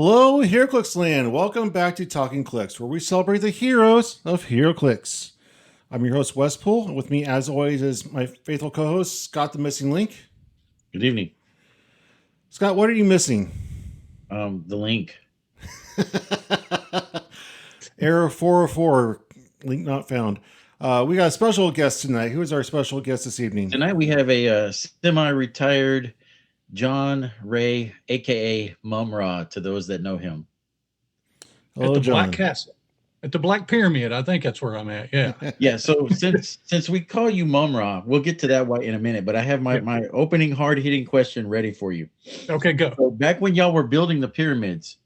Hello, Heroclix land. Welcome back to Talking Clix, where we celebrate the heroes of Heroclix. I'm your host, Wespool, and with me, as always, is my faithful co-host, Scott the Missing Link. Good evening. Scott, what are you missing? The link. Error 404, link not found. We got a special guest tonight. Who is our special guest this evening? Tonight we have a semi-retired John Ray, aka Mumra, to those that know him. Hello, at the John. Black Castle, at the Black Pyramid. I think that's where I'm at. Yeah. Yeah. So since we call you Mumra, we'll get to that in a minute. But I have my opening hard-hitting question ready for you. Okay, go. So back when y'all were building the pyramids,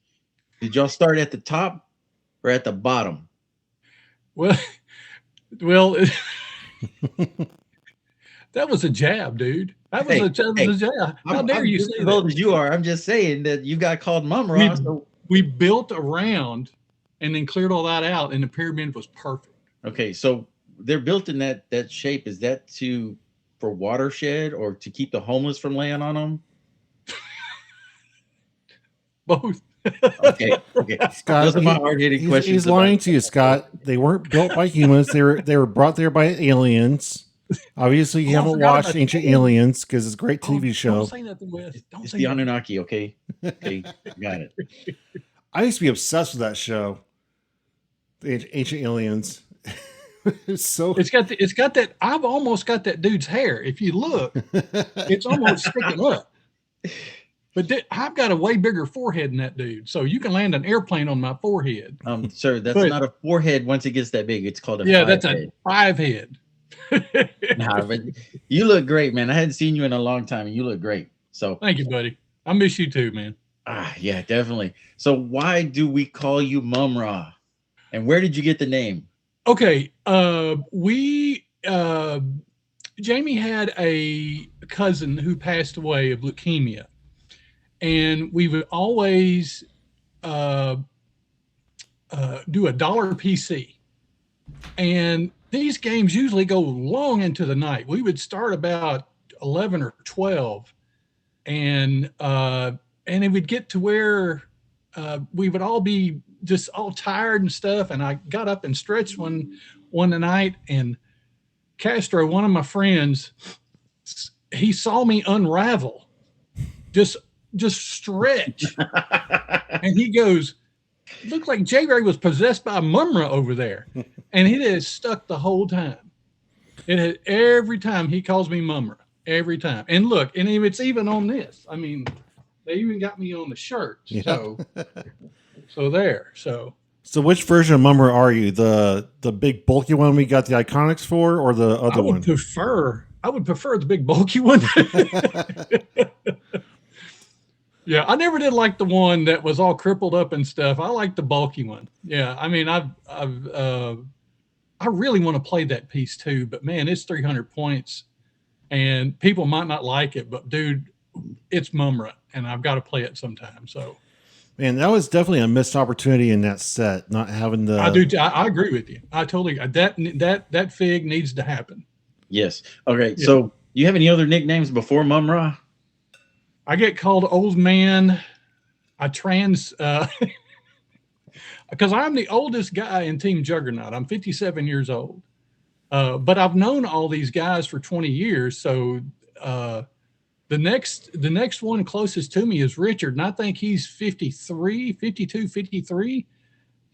did y'all start at the top or at the bottom? Well, that was a jab, dude. That was a jab. How dare you say as old as you are? I'm just saying that you got called Mumra. We built around and then cleared all that out, and the pyramid was perfect. Okay, so they're built in that shape. Is that for watershed or to keep the homeless from laying on them? Both. Okay. Scott, those are my hard-hitting questions. He's lying to you, Scott. They weren't built by humans. They were brought there by aliens. Obviously, you haven't watched Ancient Aliens because it's a great TV show. Don't say nothing, Wes. It's the Anunnaki, okay? Okay, got it. I used to be obsessed with that show, the Ancient Aliens. It's got that. I've almost got that dude's hair. If you look, it's almost sticking up. But I've got a way bigger forehead than that dude, so you can land an airplane on my forehead. Sir, that's not a forehead. Once it gets that big, it's called a that's a 5 head. Nah, but you look great, man. I hadn't seen you in a long time, and you look great. So thank you, buddy. I miss you too, man. Yeah, definitely. So why do we call you Mumra? And where did you get the name? Okay, Jamie had a cousin who passed away of leukemia, and we would always do a dollar PC, and these games usually go long into the night. We would start about 11 or 12, and it would get to where we would all be just all tired and stuff. And I got up and stretched one night, and Castro, one of my friends, he saw me unravel, just stretch, and he goes, "Looked like J. Ray was possessed by a Mumra over there," and it has stuck the whole time. It had every time he calls me Mumra, every time. And look, and it's even on this. I mean, they even got me on the shirt. Yeah. So there. So which version of Mumra are you? The big bulky one we got the iconics for, or the other one? I would prefer the big bulky one. Yeah, I never did like the one that was all crippled up and stuff. I like the bulky one. Yeah, I mean, I really want to play that piece too, but man, it's 300 points, and people might not like it, but dude, it's Mumra, and I've got to play it sometime. So, man, that was definitely a missed opportunity in that set, not having the. I agree with you. I totally that fig needs to happen. Yes. Okay. Yeah. So, you have any other nicknames before Mumra? I get called Old Man. Because I'm the oldest guy in Team Juggernaut. I'm 57 years old. But I've known all these guys for 20 years. So the next one closest to me is Richard, and I think he's 52, 53.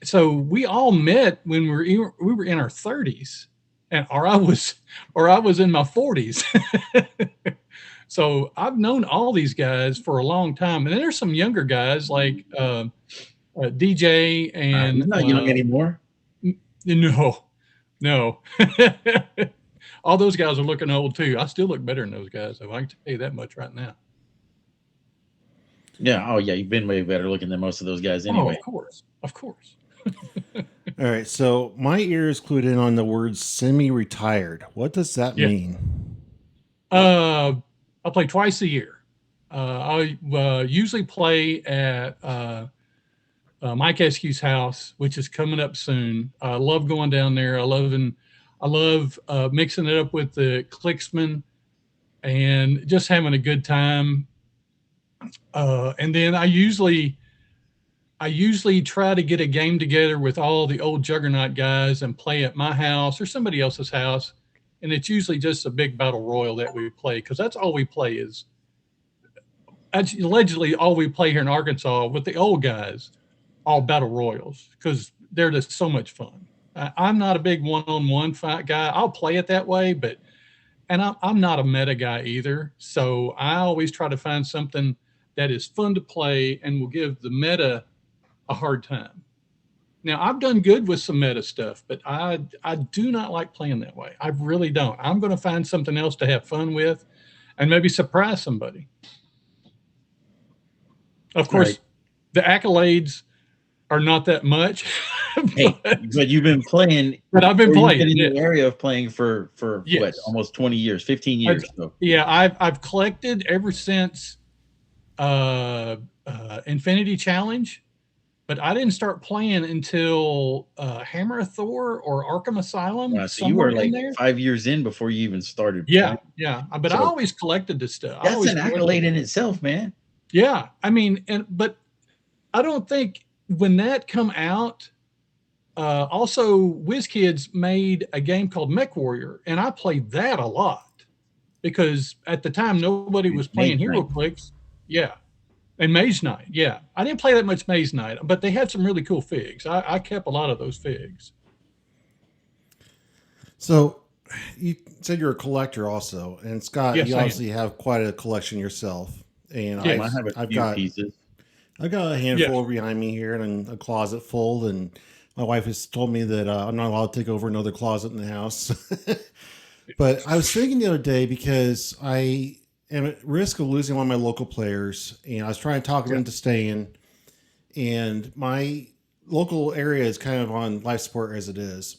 So we all met when we were in our 30s, or I was in my 40s. So I've known all these guys for a long time, and then there's some younger guys like DJ and you're not young anymore. No. All those guys are looking old too. I still look better than those guys, so I can tell you that much right now. Yeah. Oh yeah, you've been way better looking than most of those guys anyway. Oh, of course. All right, so my ear is clued in on the word semi-retired. What does that mean? I play twice a year. I usually play at Mike Eskew's house, which is coming up soon. I love going down there. I love mixing it up with the Clixmen and just having a good time. And then I usually I usually try to get a game together with all the old Juggernaut guys and play at my house or somebody else's house. And it's usually just a big battle royal that we play, because that's all we play is allegedly all we play here in Arkansas with the old guys, all battle royals, because they're just so much fun. I'm not a big one-on-one fight guy. I'll play it that way, and I'm not a meta guy either. So I always try to find something that is fun to play and will give the meta a hard time. Now, I've done good with some meta stuff, but I do not like playing that way. I really don't. I'm going to find something else to have fun with and maybe surprise somebody. Of course, right. The accolades are not that much. but you've been playing. But I've been playing. You've been in the area of playing for yes. What, almost 20 years, 15 years. Yeah, I've collected ever since Infinity Challenge. But I didn't start playing until Hammer of Thor or Arkham Asylum. So you were like 5 years in before you even started playing. Yeah. But I always collected this stuff. That's an accolade in itself, man. Yeah. I mean, but I don't think when that come out, also Wizkids made a game called Mech Warrior, and I played that a lot because at the time nobody was playing Heroclix. Yeah. And Maze Knight, yeah. I didn't play that much Maze Knight, but they had some really cool figs. I kept a lot of those figs. So you said you're a collector also. And Scott, you obviously have quite a collection yourself. And I have a few pieces. I've got a handful behind me here and a closet full. And my wife has told me that I'm not allowed to take over another closet in the house. But I was thinking the other day, because I am at risk of losing one of my local players, and I was trying to talk him into staying, and my local area is kind of on life support as it is.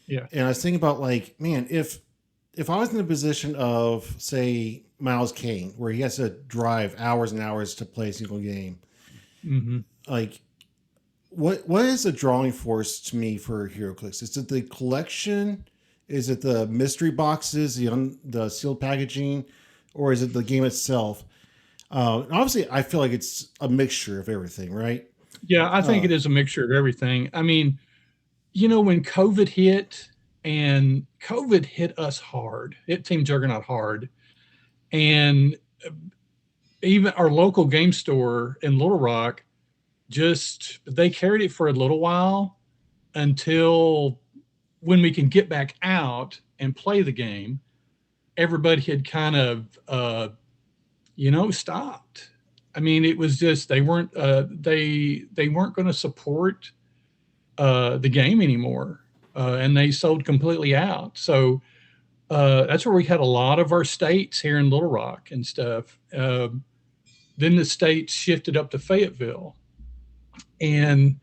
Yeah. And I was thinking about, like, man, if I was in the position of, say, Miles Kane, where he has to drive hours and hours to play a single game, like, what is the drawing force to me for Heroclix? Is it the collection? Is it the mystery boxes, the sealed packaging? Or is it the game itself? Obviously, I feel like it's a mixture of everything, right? Yeah, I think it is a mixture of everything. I mean, when COVID hit, and COVID hit us hard, it Team Juggernaut hard, and even our local game store in Little Rock, they carried it for a little while until when we can get back out and play the game. Everybody had kind of, stopped. I mean, it was just, they weren't going to support the game anymore, and they sold completely out. So that's where we had a lot of our states here in Little Rock and stuff. Then the states shifted up to Fayetteville, and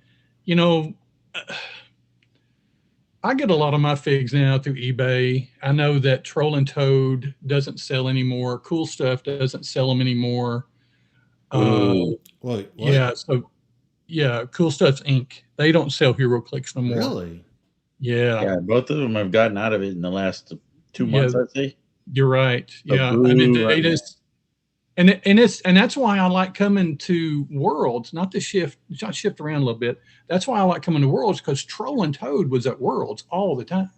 I get a lot of my figs now through eBay. I know that Troll and Toad doesn't sell anymore. Cool Stuff doesn't sell them anymore. What? Yeah. So, Cool Stuff's Inc. They don't sell Heroclix no more. Really? Yeah. Yeah. Both of them have gotten out of it in the last 2 months, I'd say. You're right. Yeah. I mean, they just, and that's why I like coming to Worlds, not shift around a little bit. That's why I like coming to Worlds, because Troll and Toad was at Worlds all the time.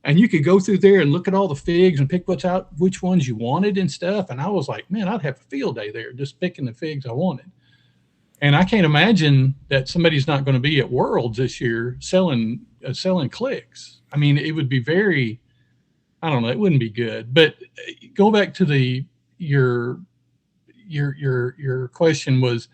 And you could go through there and look at all the figs and pick which ones you wanted and stuff. And I was like, man, I'd have a field day there just picking the figs I wanted. And I can't imagine that somebody's not going to be at Worlds this year selling Clix. I mean, it would be very, I don't know, it wouldn't be good. But go back to your question was,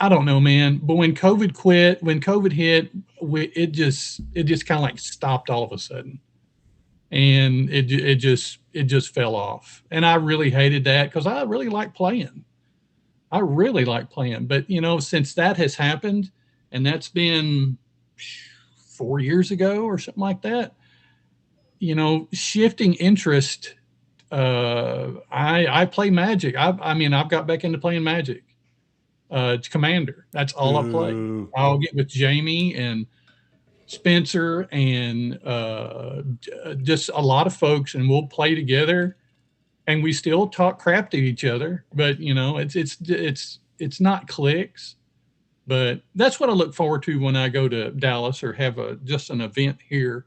I don't know, man. But when COVID hit, it just kind of like stopped all of a sudden, and it just fell off. And I really hated that, because I really like playing. But since that has happened, and that's been 4 years ago or something like that, shifting interest. I play Magic. I've got back into playing Magic. It's Commander. That's all I play. I'll get with Jamie and Spencer and just a lot of folks, and we'll play together. and we still talk crap to each other. But you know, it's not Clix. But that's what I look forward to when I go to Dallas or have just an event here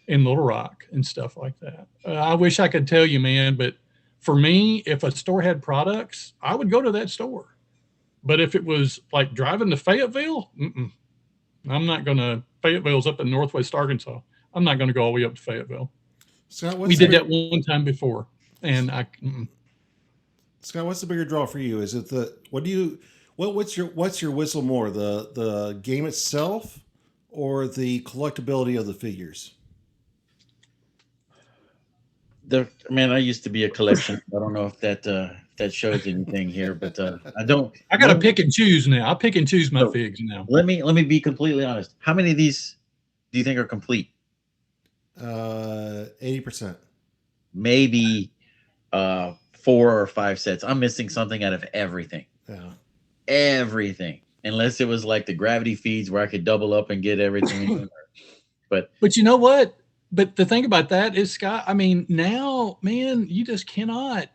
in Little Rock and stuff like that. I wish I could tell you, man, but for me, if a store had products, I would go to that store. But if it was like driving to Fayetteville, I'm not going to. Fayetteville's up in Northwest Arkansas. I'm not going to go all the way up to Fayetteville. Scott, we did that one time before, and Scott, what's the bigger draw for you? Is it what's your whistle more, the game itself or the collectability of the figures? Man, I used to be a collection. I don't know if that shows anything here, but I don't. I got to pick and choose now. I pick and choose my figs now. Let me be completely honest. How many of these do you think are complete? 80%. Maybe 4 or 5 sets. I'm missing something out of everything. Yeah. Everything. Unless it was like the gravity feeds where I could double up and get everything. But you know what? But the thing about that is, Scott, I mean, now, man, you just cannot.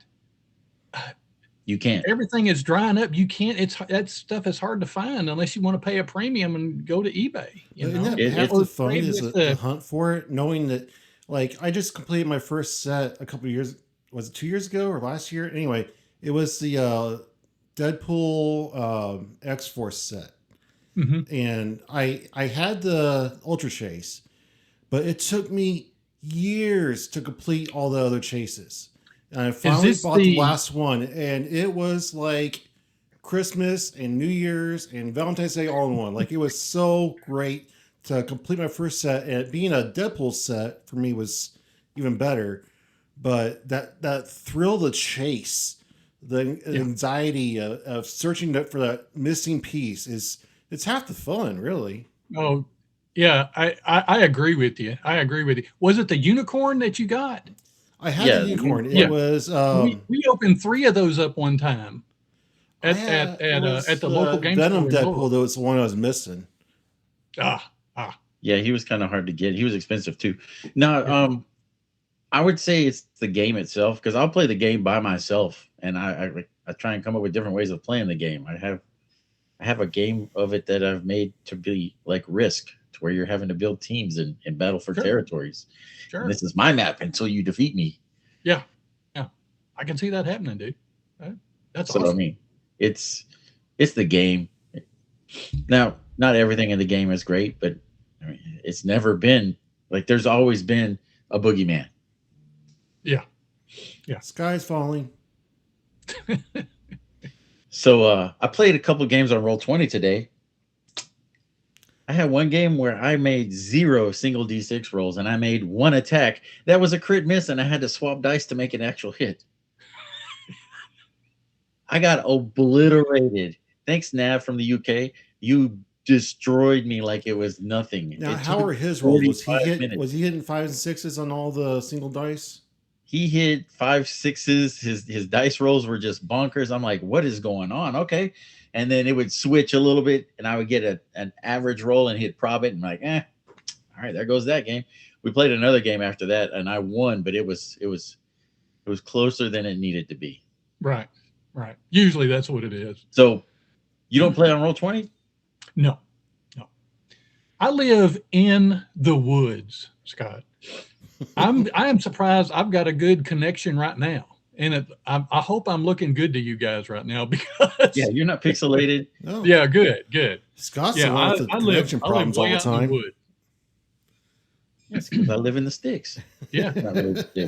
You can't. Everything is drying up. You can't. That stuff is hard to find unless you want to pay a premium and go to eBay. Isn't that half the fun is the hunt for it, knowing that, like, I just completed my first set a couple of years. Was it 2 years ago or last year? Anyway, it was the Deadpool X-Force set, and I had the Ultra Chase. But it took me years to complete all the other chases. And I finally bought the last one. And it was like Christmas and New Year's and Valentine's Day all in one. Like, it was so great to complete my first set. And being a Deadpool set for me was even better. But that thrill of the chase, the anxiety of searching for that missing piece it's half the fun, really. Oh, yeah, I agree with you. Was it the unicorn that you got? I had the unicorn. It was. We opened 3 of those up one time at the local game Venom store. Deadpool, though, it's the one I was missing. Yeah, he was kind of hard to get. He was expensive too. No, I would say it's the game itself, because I'll play the game by myself, and I try and come up with different ways of playing the game. I have a game of it that I've made to be like Risk, to where you're having to build teams and battle for territories. Sure. And this is my map until you defeat me. Yeah. I can see that happening, dude. That's awesome. I mean, it's the game. Now, not everything in the game is great, but I mean, it's never been like, there's always been a boogeyman. Yeah. Sky's falling. So I played a couple games on Roll20 today. I had one game where I made 0 single D6 rolls, and I made 1 attack. That was a crit miss, and I had to swap dice to make an actual hit. I got obliterated. Thanks, Nav from the UK. You destroyed me like it was nothing. Now, how are his rolls? Was he hitting 5s and 6s on all the single dice? He hit 5, 6s. His dice rolls were just bonkers. I'm like, what is going on? Okay. And then it would switch a little bit, and I would get an average roll and hit prob it, and I'm like, all right, there goes that game. We played another game after that, and I won, but it was closer than it needed to be. Right. Usually that's what it is. So you don't play on Roll20? No. I live in the woods, Scott. I am surprised I've got a good connection right now. And I hope I'm looking good to you guys right now, because you're not pixelated. No. Yeah, good. Scott's the one with the connection problems all the time. Yes, because I live in the sticks. Yeah,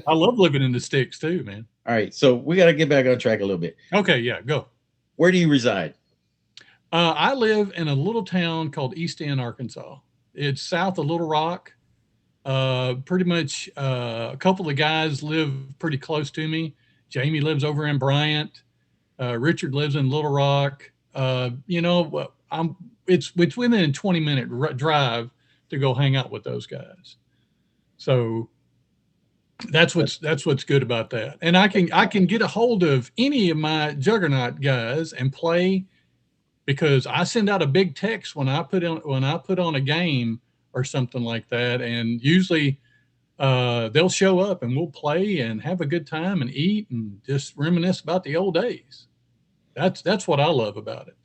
I love living in the sticks too, man. All right, so we got to get back on track a little bit. Okay, yeah, go. Where do you reside? I live in a little town called East End, Arkansas. It's south of Little Rock. Pretty much a couple of guys live pretty close to me. Jamie lives over in Bryant. Richard lives in Little Rock. It's within a 20-minute drive to go hang out with those guys. So that's what's good about that. And I can get a hold of any of my Juggernaut guys and play, because I send out a big text when I put on a game or something like that, and usually they'll show up and we'll play and have a good time and eat and just reminisce about the old days. That's what I love about it.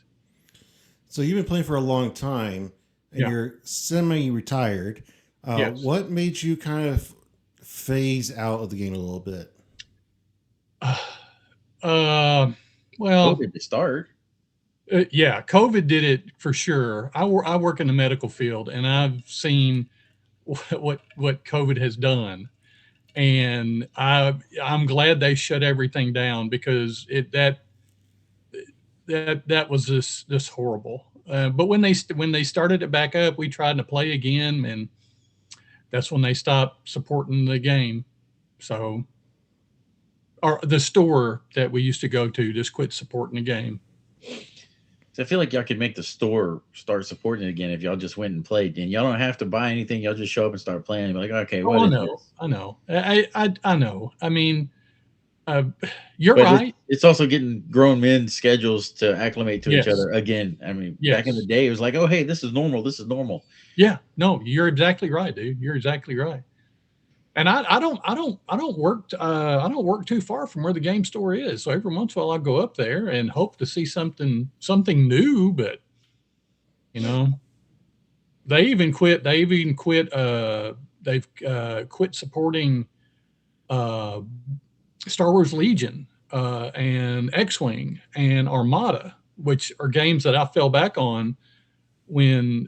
So you've been playing for a long time, and you're semi-retired. Yes. What made you kind of phase out of the game a little bit? Well, COVID to start. Yeah, COVID did it for sure. I work in the medical field, and I've seen what COVID has done, and I'm glad they shut everything down because that was just horrible. But when they started it back up, we tried to play again, and that's when they stopped supporting the game. So, or the store that we used to go to just quit supporting the game. So I feel like y'all could make the store start supporting it again if y'all just went and played. And y'all don't have to buy anything. Y'all just show up and start playing. And be like, okay, what is this? I know. I know. I mean, you're But right. It's also getting grown men's schedules to acclimate to Yes. each other again. I mean, Yes. back in the day, it was like, oh, hey, this is normal. This is normal. Yeah, no, you're exactly right, dude. You're exactly right. And I don't work too far from where the game store is. So every once in a while I'll go up there and hope to see something new, but you know, they've quit supporting Star Wars Legion and X-Wing and Armada, which are games that I fell back on when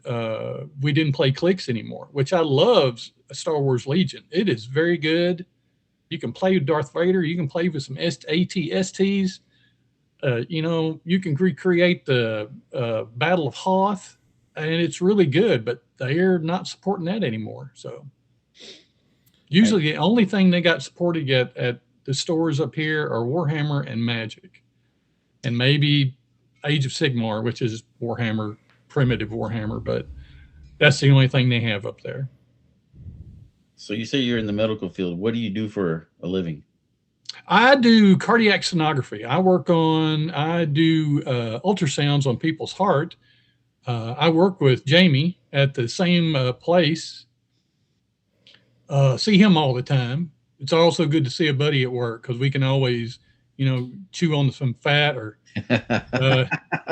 we didn't play Clix anymore, which I love. Star Wars Legion. It is very good. You can play with Darth Vader. You can play with some AT-STs. You can recreate the Battle of Hoth, and it's really good, but they're not supporting that anymore. So usually the only thing they got supported yet at the stores up here are Warhammer and Magic, and maybe Age of Sigmar, which is Warhammer, primitive Warhammer, but that's the only thing they have up there. So you say you're in the medical field. What do you do for a living? I do cardiac sonography. I do ultrasounds on people's heart. I work with Jamie at the same place. See him all the time. It's also good to see a buddy at work because we can always, chew on some fat or,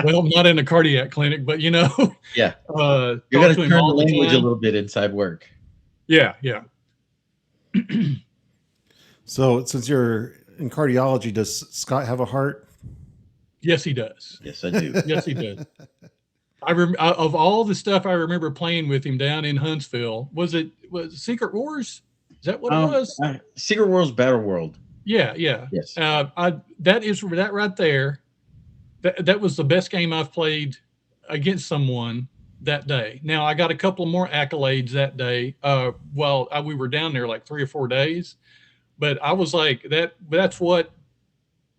well, not in a cardiac clinic, but yeah, you're going to turn the language a little bit inside work. Yeah. So since you're in cardiology, does Scott have a heart? Yes, he does. Yes, I do. Yes, he does. Of all the stuff I remember playing with him down in Huntsville, was Secret Wars? Is that what it was? Secret Wars Battle World. Yeah. Yes. That right there. That was the best game I've played against someone that day. Now I got a couple more accolades that day. We were down there like 3 or 4 days, but I was like that's what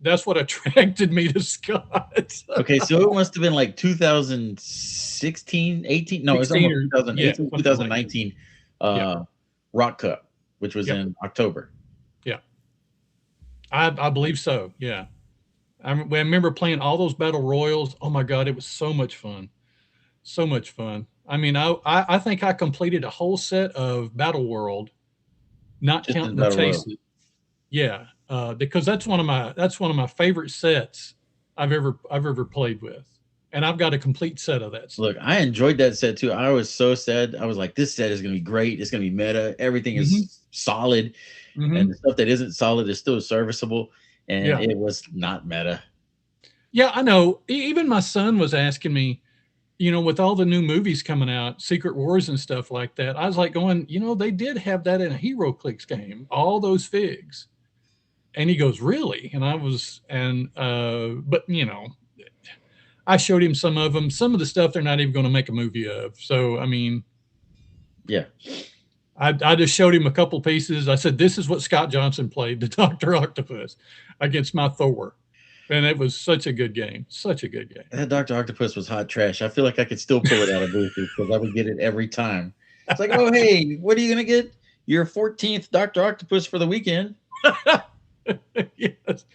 attracted me to Scott. Okay, so it must have been like 2016, 18. No, it's almost 2018, 2019 Rock Cup, which was in October. Yeah. I believe so. Yeah. I remember playing all those battle royals. Oh my God, it was so much fun. So much fun. I mean, I think I completed a whole set of Battle World, not just counting the chases. Yeah, because that's one of my favorite sets I've ever played with, and I've got a complete set of that. Look, I enjoyed that set too. I was so sad. I was like, this set is going to be great. It's going to be meta. Everything is solid, and the stuff that isn't solid is still serviceable. And it was not meta. Yeah, I know. Even my son was asking me, with all the new movies coming out, Secret Wars and stuff like that, I was like going, they did have that in a Heroclix game, all those figs. And he goes, really? And I was, but I showed him some of them. Some of the stuff they're not even going to make a movie of. So, I mean, yeah. I just showed him a couple pieces. I said, this is what Scott Johnson played, the Dr. Octopus, against my Thor. And it was such a good game. Such a good game. That Dr. Octopus was hot trash. I feel like I could still pull it out of Bluetooth because I would get it every time. It's like, oh, hey, what are you going to get? Your 14th Dr. Octopus for the weekend. Yes.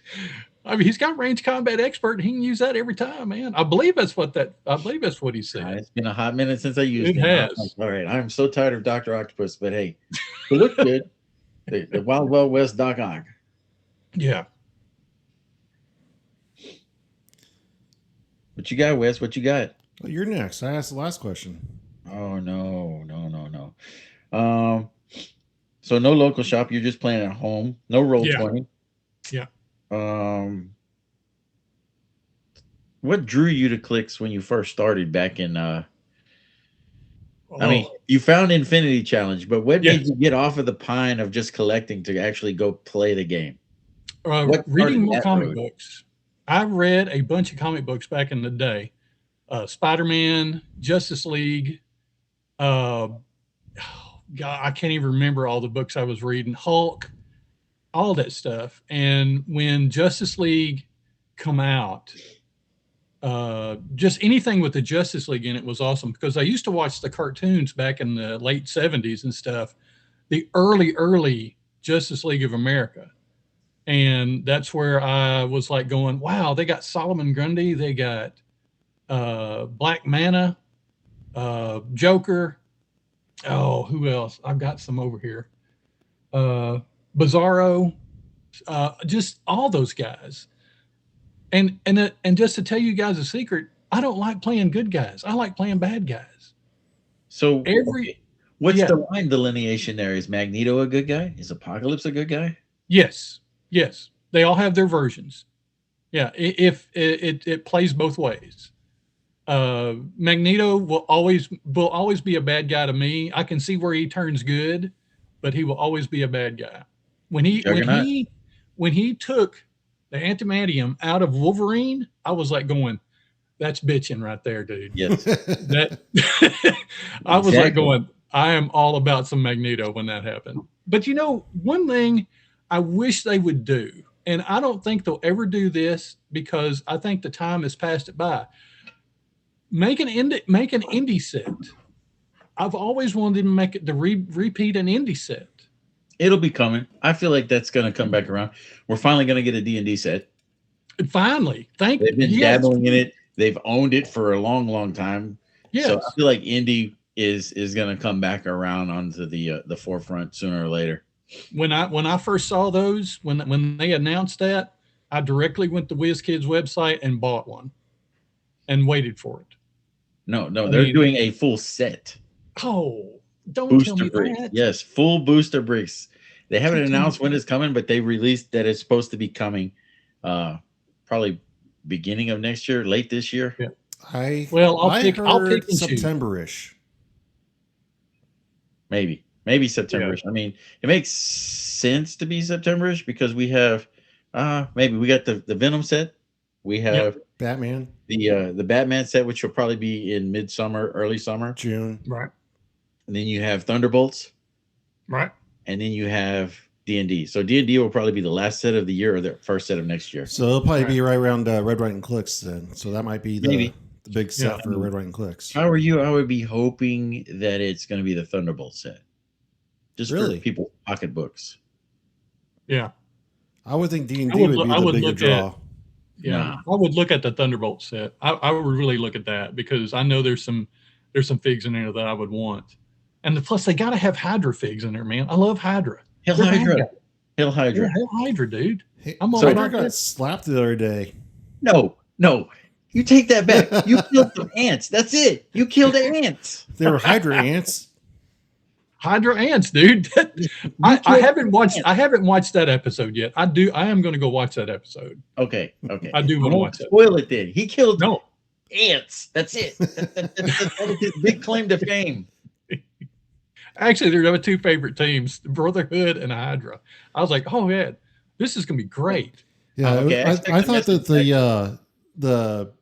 I mean, he's got range combat expert. He can use that every time, man. I believe that's what he said. It's been a hot minute since I used it. It has. All right. I'm so tired of Dr. Octopus, but hey, it looks good. The Wild Wild West Doc Ock. Yeah. What you got, Wes? What you got? Well, you're next. I asked the last question. Oh no. So no local shop. You're just playing at home. No roll Yeah. 20. Yeah. What drew you to Clix when you first started back in? I mean, Oh, you found Infinity Challenge, but what Yeah. made you get off of the pine of just collecting to actually go play the game? What started reading more that comic road? books. I read a bunch of comic books back in the day. Spider-Man, Justice League. God, I can't even remember all the books I was reading. Hulk, all that stuff. And when Justice League come out, just anything with the Justice League in it was awesome because I used to watch the cartoons back in the late 70s and stuff, the early Justice League of America. And that's where I was like going, wow, they got Solomon Grundy, they got Black Manta, Joker. Oh, who else? I've got some over here. Bizarro, just all those guys. And just to tell you guys a secret, I don't like playing good guys. I like playing bad guys. So what's yeah. the line delineation there? Is Magneto a good guy? Is Apocalypse a good guy? Yes, they all have their versions. Yeah, if it plays both ways. Magneto will always be a bad guy to me. I can see where he turns good, but he will always be a bad guy. When he took the antimaterium out of Wolverine, I was like going, that's bitching right there, dude. Yes. That I was like going, I am all about some Magneto when that happened. But you know, one thing I wish they would do, and I don't think they'll ever do this because I think the time has passed it by. Make an indie set. I've always wanted to make it to repeat an indie set. It'll be coming. I feel like that's going to come back around. We're finally going to get a D&D set. Finally, they've been dabbling in it. They've owned it for a long time. Yes. So I feel like indie is going to come back around onto the forefront sooner or later. When I first saw those, when they announced that, I directly went to Wizkids website and bought one, and waited for it. No, they're doing a full set. Oh, don't booster tell me bricks. that. Yes, full booster bricks. They haven't announced when it's coming, but they released that it's supposed to be coming, probably beginning of next year, late this year. Yeah. I'll pick September-ish. Maybe September-ish. Yeah. I mean, it makes sense to be September-ish because we have maybe we got the Venom set. We have Batman. The Batman set, which will probably be in midsummer, early summer. June. Right. And then you have Thunderbolts. Right. And then you have D&D. So D&D will probably be the last set of the year or the first set of next year. So it'll probably be right around Red, White, and Clix then. So that might be the big set for Red, White, and Clix. If I were you, I would be hoping that it's going to be the Thunderbolt set. Just for people's pocketbooks. Yeah. I would think D&D would be the bigger draw. I would look at the Thunderbolt set. I would really look at that because I know there's some figs in there that I would want. And plus they got to have Hydra figs in there, man. I love Hydra. Hail Hydra. Hail Hydra. Hail Hydra, dude. I'm all about got slapped the other day. No. You take that back. You killed some ants. That's it. You killed the ants. They were Hydra ants. Hydra ants, dude. I haven't watched that episode yet. I am going to go watch that episode. Okay. I do want to watch it. Spoil it then. He killed ants. That's it. That was his big claim to fame. Actually, there were two favorite teams, the Brotherhood and Hydra. I was like, oh yeah, this is going to be great. Yeah, I thought that the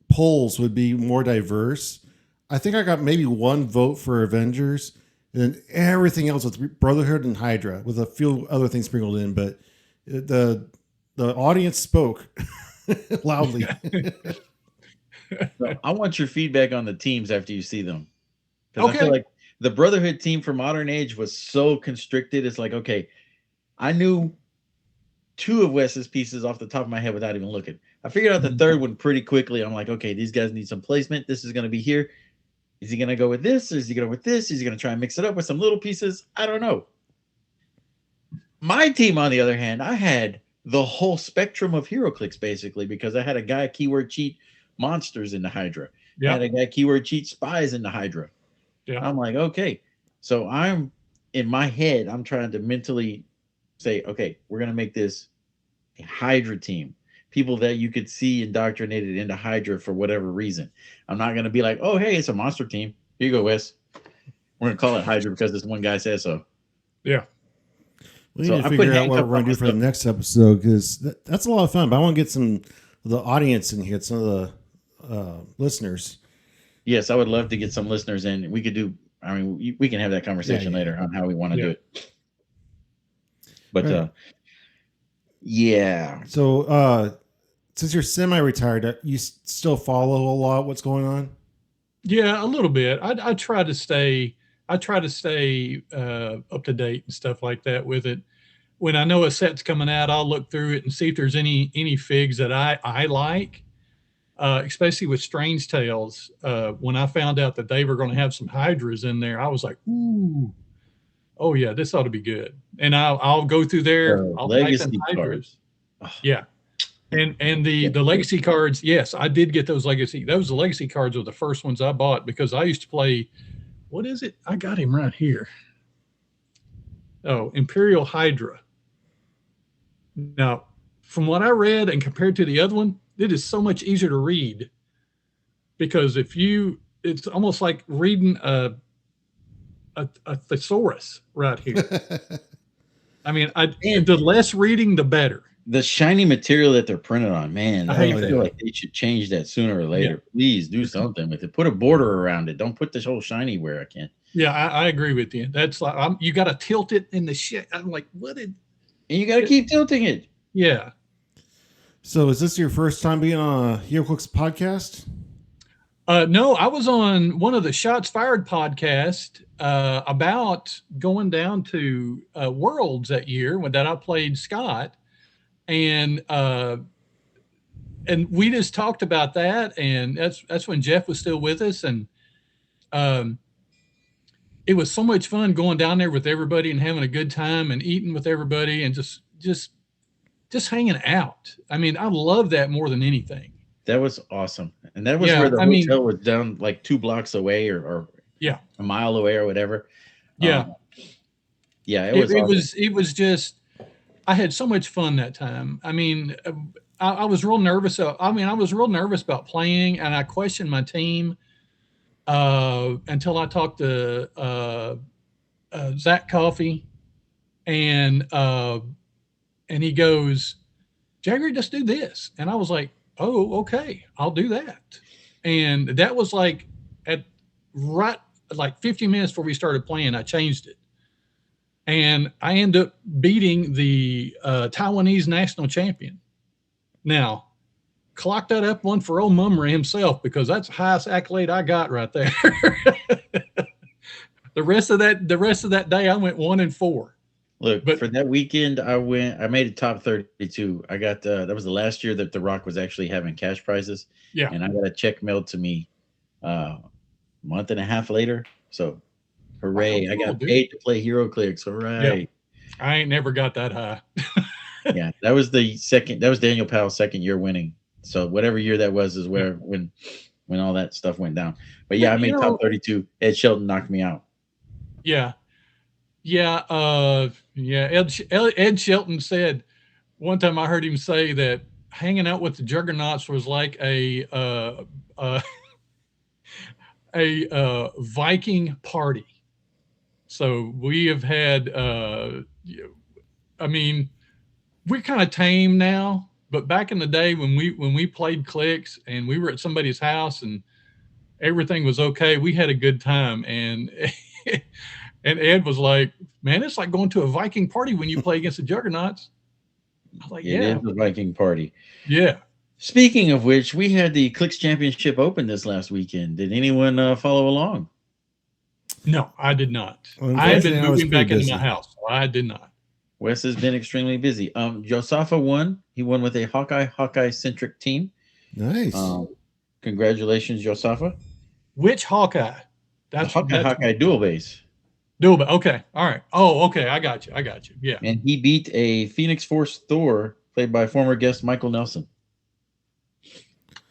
polls would be more diverse. I think I got maybe one vote for Avengers, and then everything else with Brotherhood and Hydra, with a few other things sprinkled in. But the audience spoke loudly. So I want your feedback on the teams after you see them. Because I feel like the Brotherhood team for Modern Age was so constricted. It's like, okay, I knew two of Wes's pieces off the top of my head without even looking. I figured out the third one pretty quickly. I'm like, okay, these guys need some placement. This is going to be here. Is he going to go with this? Or is he going to go with this? Is he going to try and mix it up with some little pieces? I don't know. My team, on the other hand, I had the whole spectrum of Heroclix basically because I had a guy keyword cheat monsters in the Hydra. I had a guy keyword cheat spies in the Hydra. Yeah. I'm like, okay. So I'm in my head, I'm trying to mentally say, okay, we're gonna make this a Hydra team. People that you could see indoctrinated into Hydra for whatever reason. I'm not gonna be like, oh hey, it's a monster team. Here you go, Wes. We're gonna call it Hydra because this one guy says so. Yeah. We need to figure out what we're going to do for the next episode because that's a lot of fun. But I want to get some of the audience in here, some of the listeners. Yes, I would love to get some listeners in. We could do. I mean, we can have that conversation later on how we want to do it. But yeah. So since you're semi-retired, you still follow a lot what's going on? Yeah, a little bit. I try to stay. I try to stay up to date and stuff like that with it. When I know a set's coming out, I'll look through it and see if there's any figs that I like. Especially with Strange Tales. When I found out that they were going to have some Hydras in there, I was like, ooh, oh yeah, this ought to be good. And I'll go through there. I'll type in Hydras. Yeah. And the legacy cards, yes, I did get those legacy. Those legacy cards were the first ones I bought because I used to play. What is it? I got him right here. Oh, Imperial Hydra. Now, from what I read and compared to the other one, it is so much easier to read because it's almost like reading a thesaurus right here. I mean, the less reading, the better. The shiny material that they're printed on, man, I feel like they should change that sooner or later. Yeah. Please do something with it. Put a border around it. Don't put this whole shiny where I can. Yeah, I agree with you. That's like you got to tilt it in the shit. I'm like, what did? And you got to keep tilting it. Yeah. So, is this your first time being on a Heroclix podcast? No, I was on one of the Shots Fired podcast about going down to Worlds that year when I played Scott. And we just talked about that, and that's when Jeff was still with us, and it was so much fun going down there with everybody and having a good time and eating with everybody and just hanging out. I mean, I love that more than anything. That was awesome, and that was where the hotel was down like 2 blocks away, or a mile away or whatever. Yeah, it was. It was just. I had so much fun that time. I mean, I was real nervous. I was real nervous about playing, and I questioned my team until I talked to Zach Coffey, and he goes, "Jagger, just do this." And I was like, "Oh, okay, I'll do that." And that was like at 50 minutes before we started playing, I changed it. And I end up beating the Taiwanese national champion. Now, clock that up one for old Mummery himself because that's the highest accolade I got right there. The rest of that day, I went 1-4. Look, for that weekend, I made a top 32. I got that was the last year that The Rock was actually having cash prizes. Yeah, and I got a check mailed to me a month and a half later. So. Hooray! I got paid to play Heroclix. Hooray! Yeah. I ain't never got that high. Yeah, that was Daniel Powell's second year winning. So whatever year that was is when all that stuff went down. But yeah, I made top 32. Ed Shelton knocked me out. Yeah. Ed Shelton said one time I heard him say that hanging out with the Juggernauts was like a Viking party. So we have had, I mean, we're kind of tame now, but back in the day when we played Clix and we were at somebody's house and everything was okay, we had a good time. And and Ed was like, "Man, it's like going to a Viking party when you play against the Juggernauts." I was like, "Yeah, it is a Viking party." Yeah. Speaking of which, we had the Clix Championship Open this last weekend. Did anyone follow along? No, I did not. I had been moving back into my house, so I did not. Wes has been extremely busy. Josafa won. He won with a Hawkeye-centric team. Nice. Congratulations, Josafa. Which Hawkeye? That's Hawkeye dual base. Dual. Okay. All right. Oh, okay. I got you. Yeah. And he beat a Phoenix Force Thor played by former guest Michael Nelson.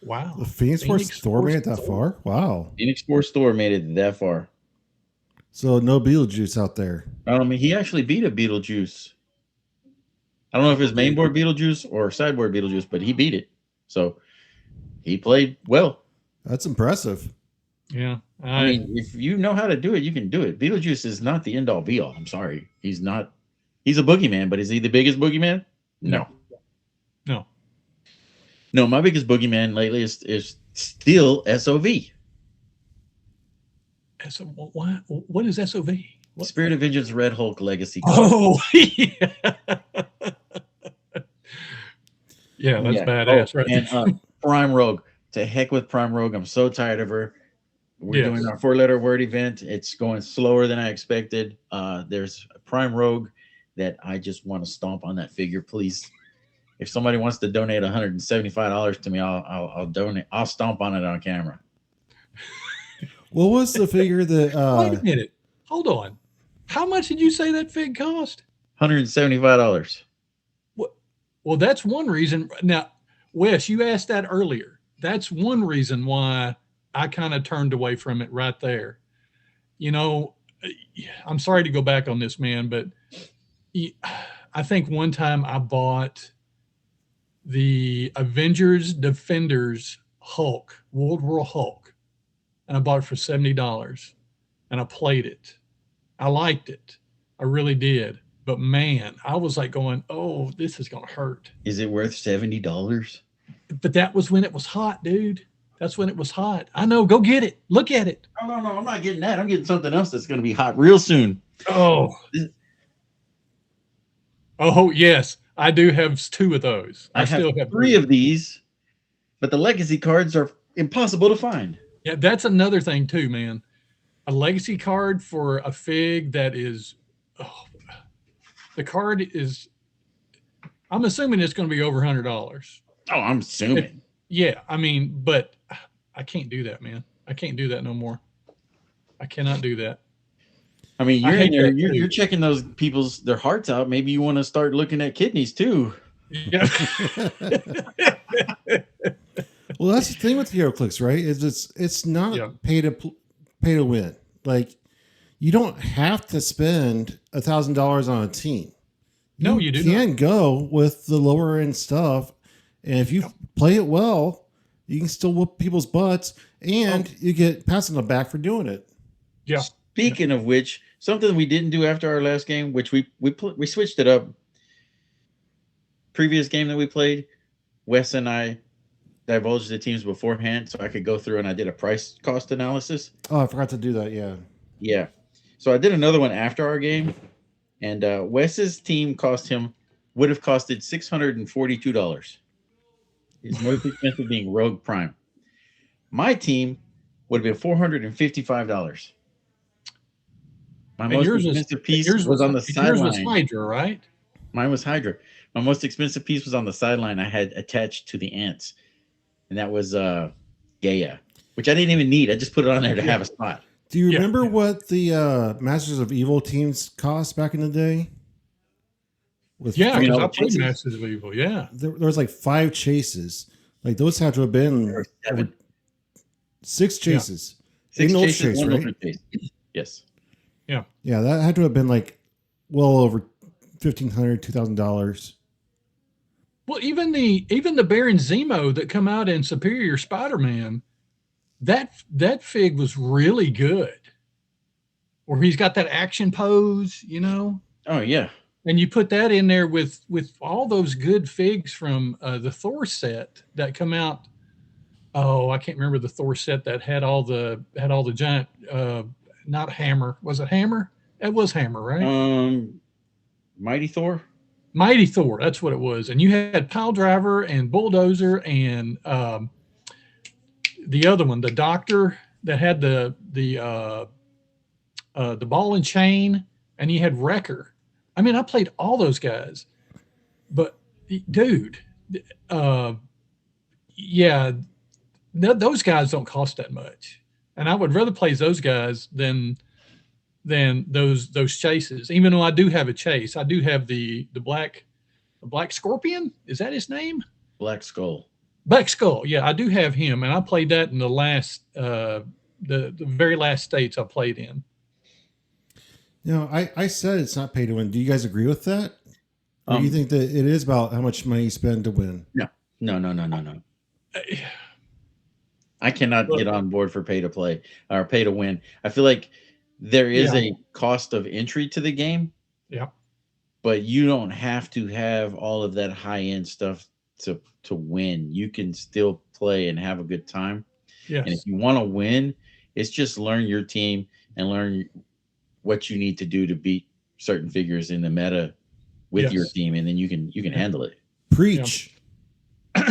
Wow. The Phoenix Force Thor made it that far? Wow. Phoenix Force Thor made it that far. So no Beetlejuice out there. He actually beat a Beetlejuice. I don't know if it's mainboard Beetlejuice or sideboard Beetlejuice, but he beat it. So he played well. That's impressive. Yeah. I mean, if you know how to do it, you can do it. Beetlejuice is not the end all be all. I'm sorry. He's not. He's a boogeyman, but is he the biggest boogeyman? No. No, my biggest boogeyman lately is still SOV. What is SOV? What? Spirit of Vengeance Red Hulk Legacy. Oh, yeah. Yeah, that's badass, right? And Prime Rogue. To heck with Prime Rogue. I'm so tired of her. We're doing our 4-letter word event. It's going slower than I expected. There's a Prime Rogue that I just want to stomp on that figure, please. If somebody wants to donate $175 to me, I'll donate. I'll stomp on it on camera. What was the figure that? Wait a minute. Hold on. How much did you say that fig cost? $175. Well, that's one reason. Now, Wes, you asked that earlier. That's one reason why I kind of turned away from it right there. You know, I'm sorry to go back on this, man, but I think one time I bought the Avengers Defenders Hulk, World War Hulk, and I bought it for $70, and I played it. I liked it. I really did. But man, I was like going, oh, this is going to hurt. Is it worth $70? But that was when it was hot, dude. That's when it was hot. I know. Go get it. Look at it. Oh, no, I'm not getting that. I'm getting something else that's going to be hot real soon. Oh. Oh, yes. I do have 2 of those. I still have 3 of these, but the legacy cards are impossible to find. Yeah, that's another thing too, man. A legacy card for a fig that is, the card is, I'm assuming it's going to be over $100. Oh, I'm assuming. Yeah, I mean, but I can't do that, man. I can't do that no more. I cannot do that. I mean, you're in there, you're checking those people's their hearts out. Maybe you want to start looking at kidneys too. Yeah. Well, that's the thing with Heroclix, right? It's not pay to win. Like, you don't have to spend $1,000 on a team. No, you do. You can go with the lower end stuff, and if you play it well, you can still whoop people's butts, and you get passing them back for doing it. Yeah. Speaking of which, something we didn't do after our last game, which we switched it up. Previous game that we played, Wes and I divulged the teams beforehand so I could go through and I did a price cost analysis. Oh, I forgot to do that. Yeah. Yeah. So I did another one after our game, and Wes's team would have costed $642. His most expensive being Rogue Prime. My team would have been $455. My most expensive piece was on the sideline. Yours was Hydra, right? Mine was Hydra. My most expensive piece was on the sideline. I had attached to the ants, and that was Gaia, which I didn't even need. I just put it on there to have a spot. Do you remember what the Masters of Evil teams cost back in the day? Because I played Masters of Evil. Yeah, there was like 5 chases. Like those had to have been 6 chases. Yeah. 6 chases, chase, right? Chase. Yes. Yeah. Yeah, that had to have been like well over $1,500, $2,000. Well, even the Baron Zemo that come out in Superior Spider-Man, that fig was really good. Where he's got that action pose, you know. Oh yeah. And you put that in there with all those good figs from the Thor set that come out. Oh, I can't remember the Thor set that had all the giant. Not Hammer. Was it Hammer? It was Hammer, right? Mighty Thor. Mighty Thor. That's what it was. And you had Pile Driver and Bulldozer and the other one, the Doctor that had the ball and chain, and you had Wrecker. I mean, I played all those guys, but dude, those guys don't cost that much, and I would rather play those guys than than those chases. Even though I do have a chase, I do have the black scorpion. Is that his name? Black Skull. Black Skull. Yeah, I do have him, and I played that in the last the very last states I played in. You know, I said it's not pay to win. Do you guys agree with that? Or do you think that it is about how much money you spend to win? No. I cannot get on board for pay to play or pay to win. I feel like there is a cost of entry to the game. Yeah. But you don't have to have all of that high end stuff to win. You can still play and have a good time. Yes. And if you want to win, it's just learn your team and learn what you need to do to beat certain figures in the meta with your team, and then you can handle it. Preach.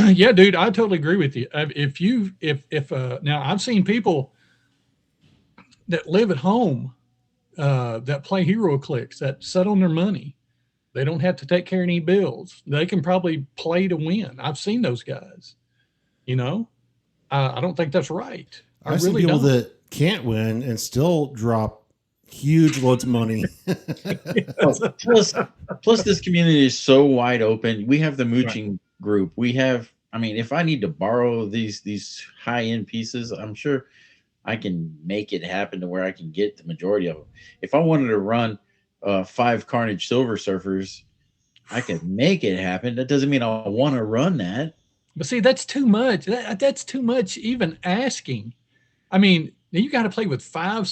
Yeah, dude, I totally agree with you. If now I've seen people that live at home that play Heroclix that set on their money. They don't have to take care of any bills. They can probably play to win. I've seen those guys. You know, I don't think that's right. I've seen people that can't win and still drop huge loads of money. Plus, this community is so wide open. We have the mooching group. We have, I mean, if I need to borrow these high end pieces, I'm sure I can make it happen to where I can get the majority of them. If I wanted to run 5 Carnage Silver Surfers, I could make it happen. That doesn't mean I want to run that. But see, that's too much. That's too much even asking. I mean, you got to play with 5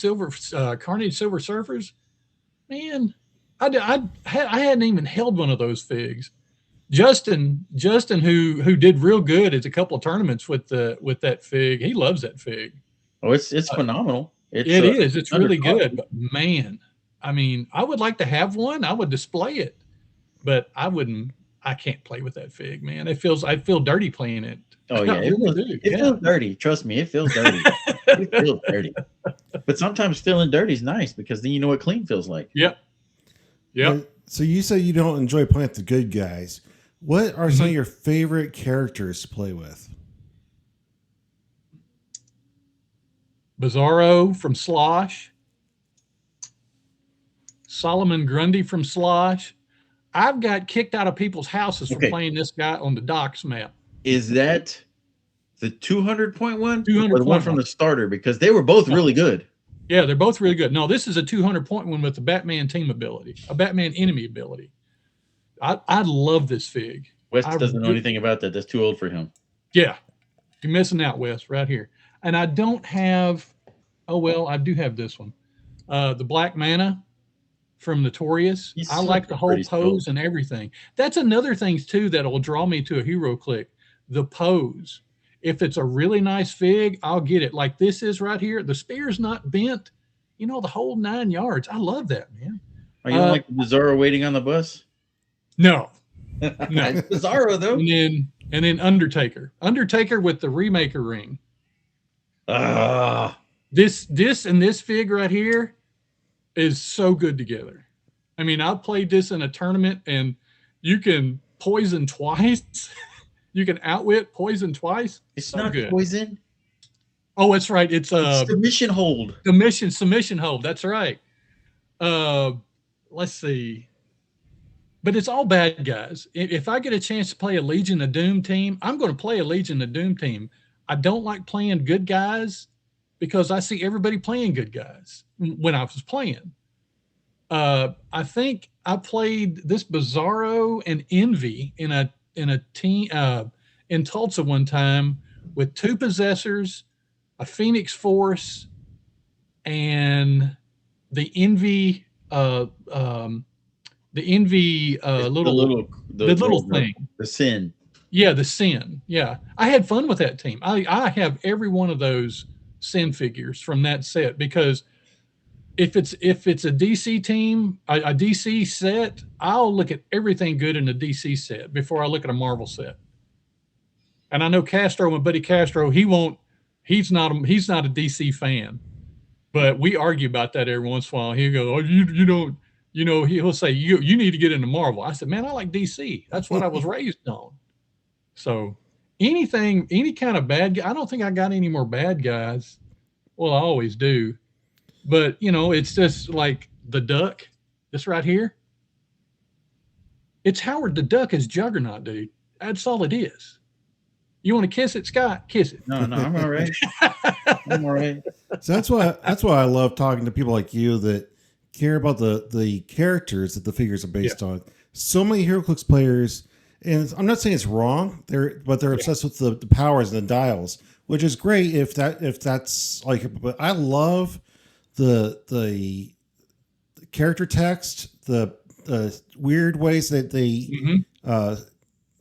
Carnage Silver Surfers. Man, I hadn't even held one of those figs. Justin, who did real good at a couple of tournaments with that fig. He loves that fig. Oh, it's phenomenal. It is. It's really good. But man, I mean, I would like to have one. I would display it, but I wouldn't. I can't play with that fig, man. I feel dirty playing it. Oh yeah, it feels dirty. Trust me, it feels dirty. It feels dirty. But sometimes feeling dirty is nice because then you know what clean feels like. Yep. So you say you don't enjoy playing with the good guys. What are some of your favorite characters to play with? Bizarro from Slosh. Solomon Grundy from Slosh. I've got kicked out of people's houses for playing this guy on the docks map. Is that the 200-point one? 200 or the one from the starter? Because they were both really good. Yeah, they're both really good. No, this is a 200-point one with the Batman team ability, a Batman enemy ability. I love this fig. Wes doesn't know anything about that. That's too old for him. Yeah. You're missing out, Wes, right here. And I don't have, I do have this one. The Black Mana from Notorious. I like the whole pose and everything. That's another thing, too, that will draw me to a Heroclix. The pose. If it's a really nice fig, I'll get it. Like this is right here. The spear's not bent. You know, the whole 9 yards. I love that, man. Are you like Bizarro waiting on the bus? No. No. Bizarro, though. And then Undertaker. Undertaker with the Remaker ring. This and this fig right here is so good together. I mean, I played this in a tournament, and you can poison twice. You can outwit poison twice. It's so not good. Poison. Oh, that's right. It's submission hold. Submission hold. That's right. Let's see. But it's all bad guys. If I get a chance to play a Legion of Doom team, I'm going to play a Legion of Doom team. I don't like playing good guys because I see everybody playing good guys when I was playing. I think I played this Bizarro and Envy in a team in Tulsa one time with 2 Possessors, a Phoenix Force, and the Envy little thing. The Sin. Yeah, the Sin. Yeah. I had fun with that team. I have every one of those Sin figures from that set because if it's a DC team, a DC set, I'll look at everything good in a DC set before I look at a Marvel set. And I know Castro, my buddy Castro, he's not a DC fan, but we argue about that every once in a while. He'll go, "Oh, you don't." You know, he'll say, you need to get into Marvel. I said, man, I like DC. That's what I was raised on. So any kind of bad guy, I don't think I got any more bad guys. Well, I always do. But it's just like the duck. This right here. It's Howard the Duck as Juggernaut, dude. That's all it is. You want to kiss it, Scott? Kiss it. No, I'm all right. I'm all right. So that's why I love talking to people like you that care about the characters that the figures are based on. So many Heroclix players, and I'm not saying it's wrong. They're obsessed with the powers and the dials, which is great if that's like. But I love the character text, the weird ways that they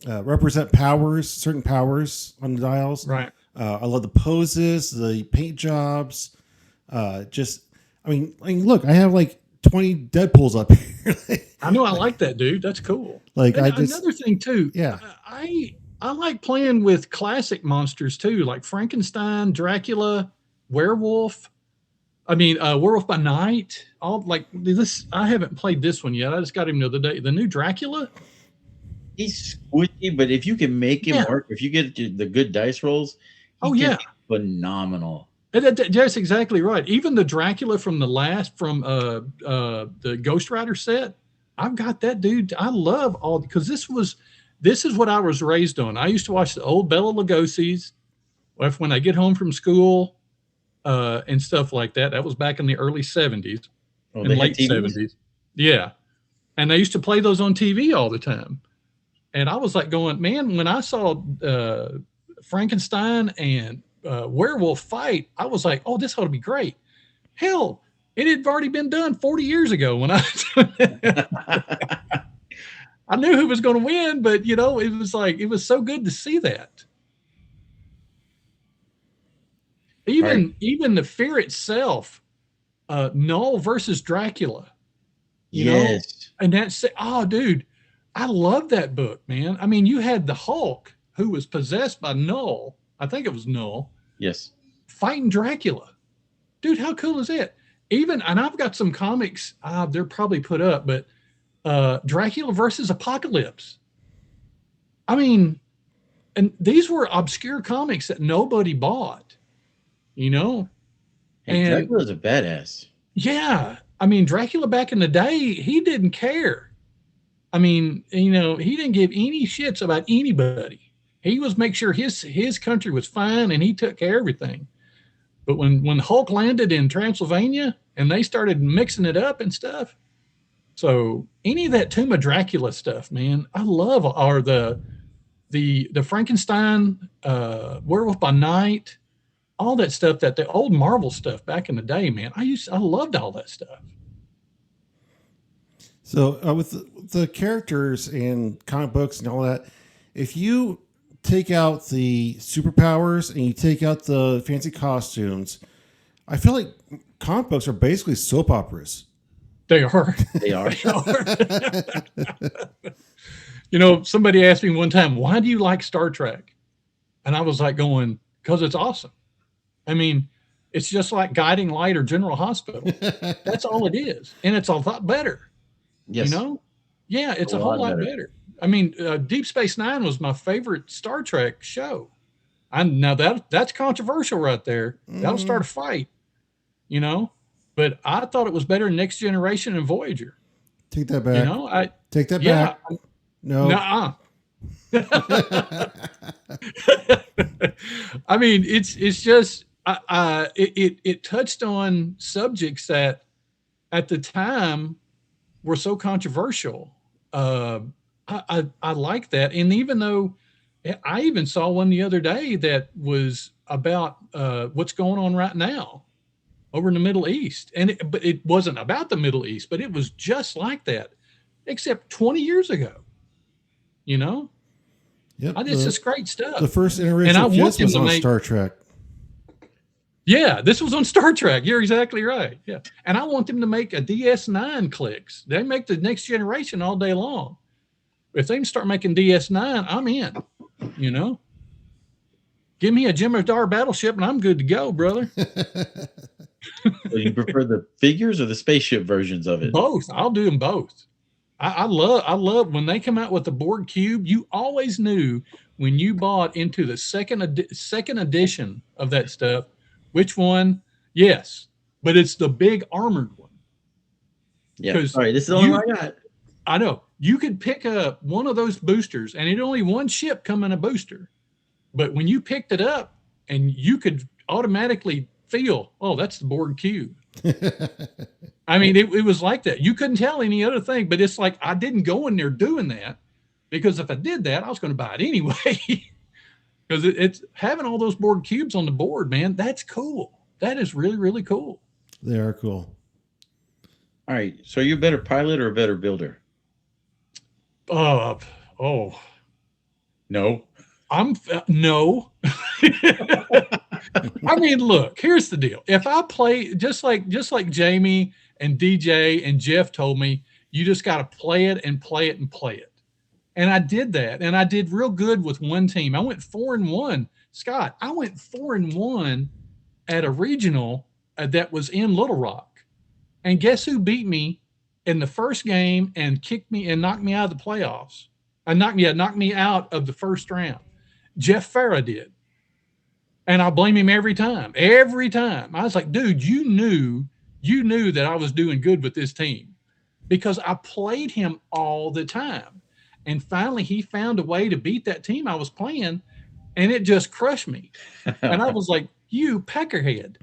represent powers, certain powers on the dials. Right. I love the poses, the paint jobs. I mean, look, I have like 20 Deadpools up here. I know, I like that, dude. That's cool. Like, another thing too. Yeah. I like playing with classic monsters too, like Frankenstein, Dracula, werewolf. Werewolf by Night. All like this. I haven't played this one yet. I just got him the other day. The new Dracula. He's squishy, but if you can make him work, if you get the good dice rolls, he phenomenal. That's exactly right. Even the Dracula from the Ghost Rider set, I've got that, dude. I love all because this is what I was raised on. I used to watch the old Bela Lugosi's when I get home from school and stuff like that. That was back in the early 70s and late 70s. Yeah. And they used to play those on TV all the time. And I was like going, man, when I saw Frankenstein and werewolf fight, I was like, oh, this ought to be great. Hell, it had already been done 40 years ago when I knew who was going to win, but it was so good to see that. Even the fear itself, Null versus Dracula. You know? And that's, oh, dude, I love that book, man. I mean, you had the Hulk who was possessed by Null. I think it was Null. Yes. Fighting Dracula. Dude, how cool is that? And I've got some comics, they're probably put up, but Dracula versus Apocalypse. I mean, and these were obscure comics that nobody bought, And Dracula's a badass. Yeah. I mean, Dracula back in the day, he didn't care. I mean, he didn't give any shits about anybody. He was make sure his country was fine, and he took care of everything. But when Hulk landed in Transylvania and they started mixing it up and stuff, so any of that Tomb of Dracula stuff, man, I love. Or the Frankenstein, Werewolf by Night, all that stuff, that the old Marvel stuff back in the day, man, I loved all that stuff. So with the characters and comic books and all that, if you take out the superpowers and you take out the fancy costumes, I feel like comic books are basically soap operas. They are. They are. Somebody asked me one time, why do you like Star Trek? And I was like going, because it's awesome. I mean, it's just like Guiding Light or General Hospital. That's all it is. And it's a lot better. Yes. Yeah, it's a whole lot better. I mean, Deep Space Nine was my favorite Star Trek show. Now that's controversial right there. That'll start a fight, But I thought it was better in Next Generation and Voyager. Take that back. Take that back. No. Nuh-uh. I mean, it's just it touched on subjects that at the time were so controversial. I like that. And even though I even saw one the other day that was about what's going on right now over in the Middle East. But it wasn't about the Middle East, but it was just like that, except 20 years ago, Yep, it's just great stuff. The first iteration of Jess was on Star Trek. Yeah, this was on Star Trek. You're exactly right. Yeah. And I want them to make a DS9 Clix. They make the Next Generation all day long. If they can start making DS9, I'm in, Give me a Jem'Hadar battleship and I'm good to go, brother. So you prefer the figures or the spaceship versions of it? Both. I'll do them both. I love when they come out with the Borg Cube. You always knew when you bought into the second edition of that stuff, which one? Yes, but it's the big armored one. Yeah. Sorry, this is the only one I got. I know. You could pick up one of those boosters, and it only one ship come in a booster. But when you picked it up, and you could automatically feel, oh, that's the Borg cube. I mean, it was like that. You couldn't tell any other thing, but it's like I didn't go in there doing that, because if I did that, I was going to buy it anyway. Because it's having all those Borg cubes on the board, man. That's cool. That is really, really cool. They are cool. All right. So are you a better pilot or a better builder? No. No. I mean, look, here's the deal. If I play just like Jamie and DJ and Jeff told me, you just got to play it and play it and play it. And I did that, and I did real good with one team. I went 4-1. Scott, I went 4-1 at a regional that was in Little Rock. And guess who beat me in the first game and kicked me and knocked me out of the playoffs? Knocked me out of the first round. Jeff Farah did. And I blame him every time. Every time. I was like, dude, you knew that I was doing good with this team, because I played him all the time. And finally, he found a way to beat that team I was playing, and it just crushed me. And I was like, you peckerhead.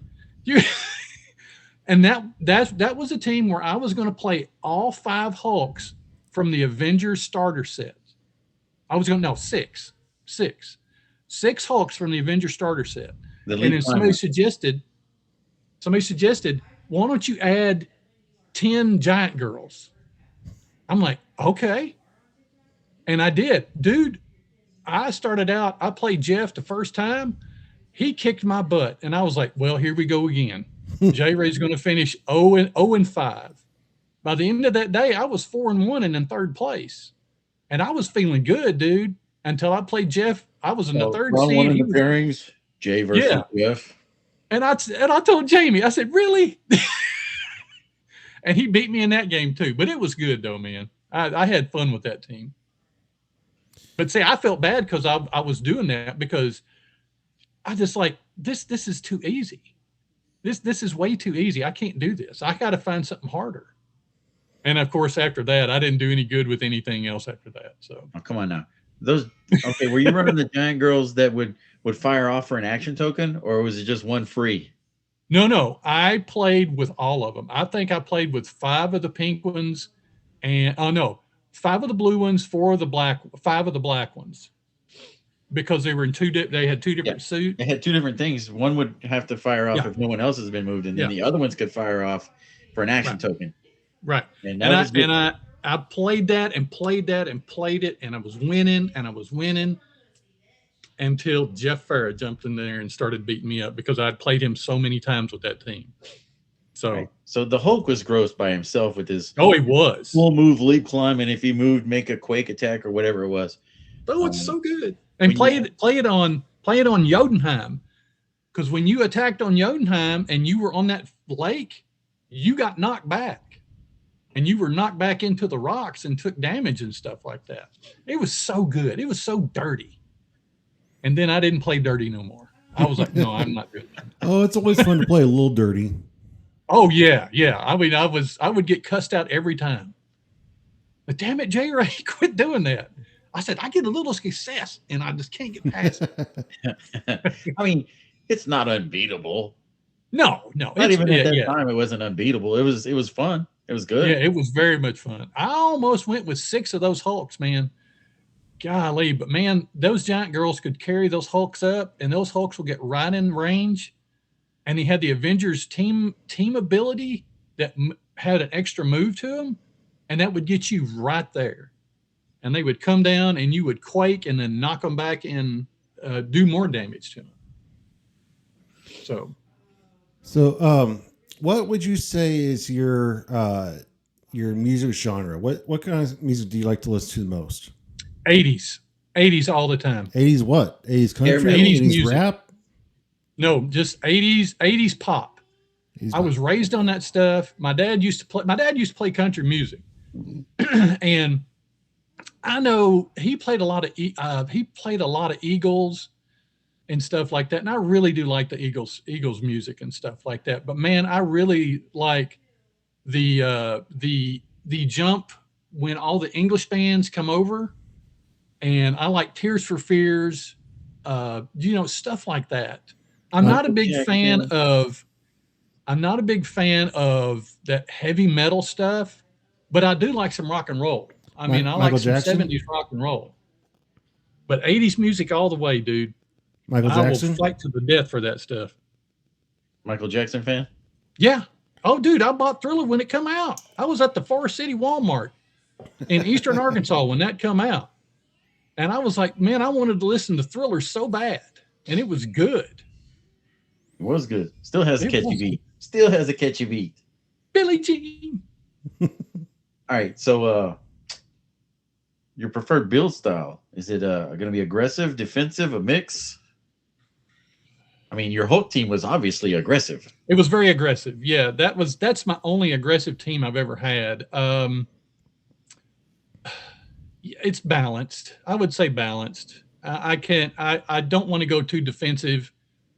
And that was a team where I was going to play all 5 Hulks from the Avengers starter set. I was going to, no, 6 Hulks from the Avengers starter set. And then somebody suggested, why don't you add 10 giant girls? I'm like, okay. And I did. Dude, I started out, I played Jeff the first time. He kicked my butt. And I was like, well, here we go again. J-Ray's going to finish 0-5. By the end of that day, I was 4-1 and in third place. And I was feeling good, dude, until I played Jeff. I was in the third seed. One of the pairings, Jay versus Jeff. And I told Jamie, I said, really? And he beat me in that game too. But it was good though, man. I had fun with that team. But see, I felt bad because I was doing that, because I just like, this is too easy. This is way too easy. I can't do this. I got to find something harder. And of course, after that, I didn't do any good with anything else after that. So, oh, come on now. Okay, were you running the giant girls that would fire off for an action token, or was it just one free? No. I played with all of them. I think I played with 5 of the pink ones, and 5 of the blue ones, 5 of the black ones, because they were in they had 2 different suits. They had 2 different things. One would have to fire off if no one else has been moved, and then the other ones could fire off for an action token. Right. And I played that and played that and played it, and I was winning until Jeff Farah jumped in there and started beating me up, because I'd played him so many times with that team. So, so the Hulk was gross by himself with his. Oh, he was full move leap climb, and if he moved, make a quake attack or whatever it was. Oh, it's so good. And play it on Jotunheim, because when you attacked on Jotunheim and you were on that lake, you got knocked back, and you were knocked back into the rocks and took damage and stuff like that. It was so good. It was so dirty. And then I didn't play dirty no more. I was like, no, I'm not doing that. Oh, it's always fun to play a little dirty. Oh yeah. I mean, I would get cussed out every time. But damn it, J-Ray, quit doing that. I said, I get a little success and I just can't get past it. I mean, it's not unbeatable. No. Not even at that time, it wasn't unbeatable. It was fun. It was good. Yeah, it was very much fun. I almost went with 6 of those Hulks, man. Golly, but man, those giant girls could carry those Hulks up, and those Hulks will get right in range. And he had the Avengers team ability that had an extra move to them, and that would get you right there. And they would come down, and you would quake, and then knock them back and do more damage to them. So, what would you say is your music genre? What kind of music do you like to listen to the most? 80s all the time. 80s what? 80s country? 80s rap? No, just 80s pop. I was raised on that stuff. My dad used to play country music. And I know he played a lot of Eagles, and stuff like that. And I really do like the Eagles music and stuff like that. But man, I really like the jump when all the English bands come over, and I like Tears for Fears, stuff like that. I'm not a Michael big fan Jackson. of I'm not a big fan of that heavy metal stuff, but I do like some rock and roll. I mean, I like Michael some Jackson? 70s rock and roll. But 80s music all the way, dude. Michael I will Jackson? fight to the death for that stuff. Michael Jackson fan? Yeah. Oh, dude, I bought Thriller when it come out. I was at the Forest City Walmart in Eastern Arkansas when that come out. And I was like, man, I wanted to listen to Thriller so bad. And it was good. It was good. Still has a It catchy was. beat. Still has a catchy beat. Billie Jean. All right. So your preferred build style, is it going to be aggressive, defensive, a mix? I mean, your Hulk team was obviously aggressive. It was very aggressive. Yeah, that's my only aggressive team I've ever had. It's balanced. I would say balanced. I don't want to go too defensive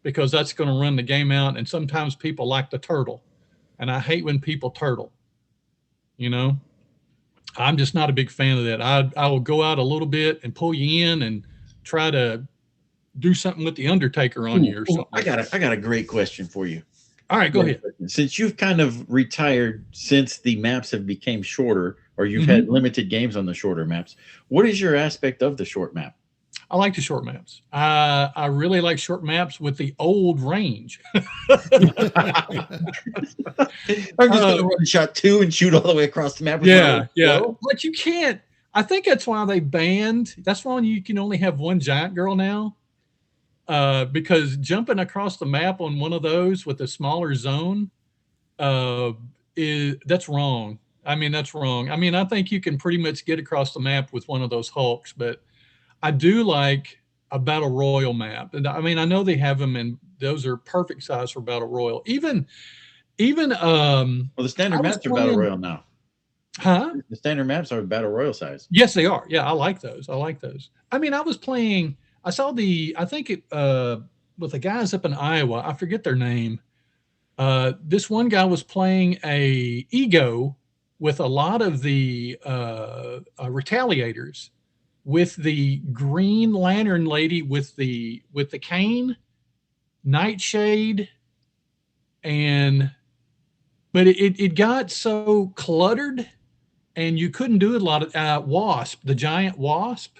because that's going to run the game out. And sometimes people like to turtle, and I hate when people turtle. You know, I'm just not a big fan of that. I will go out a little bit and pull you in and try to do something with the Undertaker on you or something. I got a great question for you. All right, go ahead. Since you've kind of retired since the maps have became shorter, or you've had limited games on the shorter maps, what is your aspect of the short map? I like the short maps. I really like short maps with the old range. I'm just going to run shot 2 and shoot all the way across the map. Yeah. But you can't. I think that's why they banned. That's why you can only have one giant girl now. Because jumping across the map on one of those with a smaller zone, that's wrong. I mean, that's wrong. I mean, I think you can pretty much get across the map with one of those Hulks, but I do like a battle royal map. And I mean, I know they have them, and those are perfect size for battle royal. Even well, the standard maps are battle royal now. Huh? The standard maps are battle royal size. Yes, they are. Yeah, I like those. I mean, I saw with the guys up in Iowa, I forget their name. This one guy was playing a ego with a lot of the retaliators, with the Green Lantern lady with the cane, Nightshade, but it got so cluttered, and you couldn't do a lot of Wasp, the giant Wasp,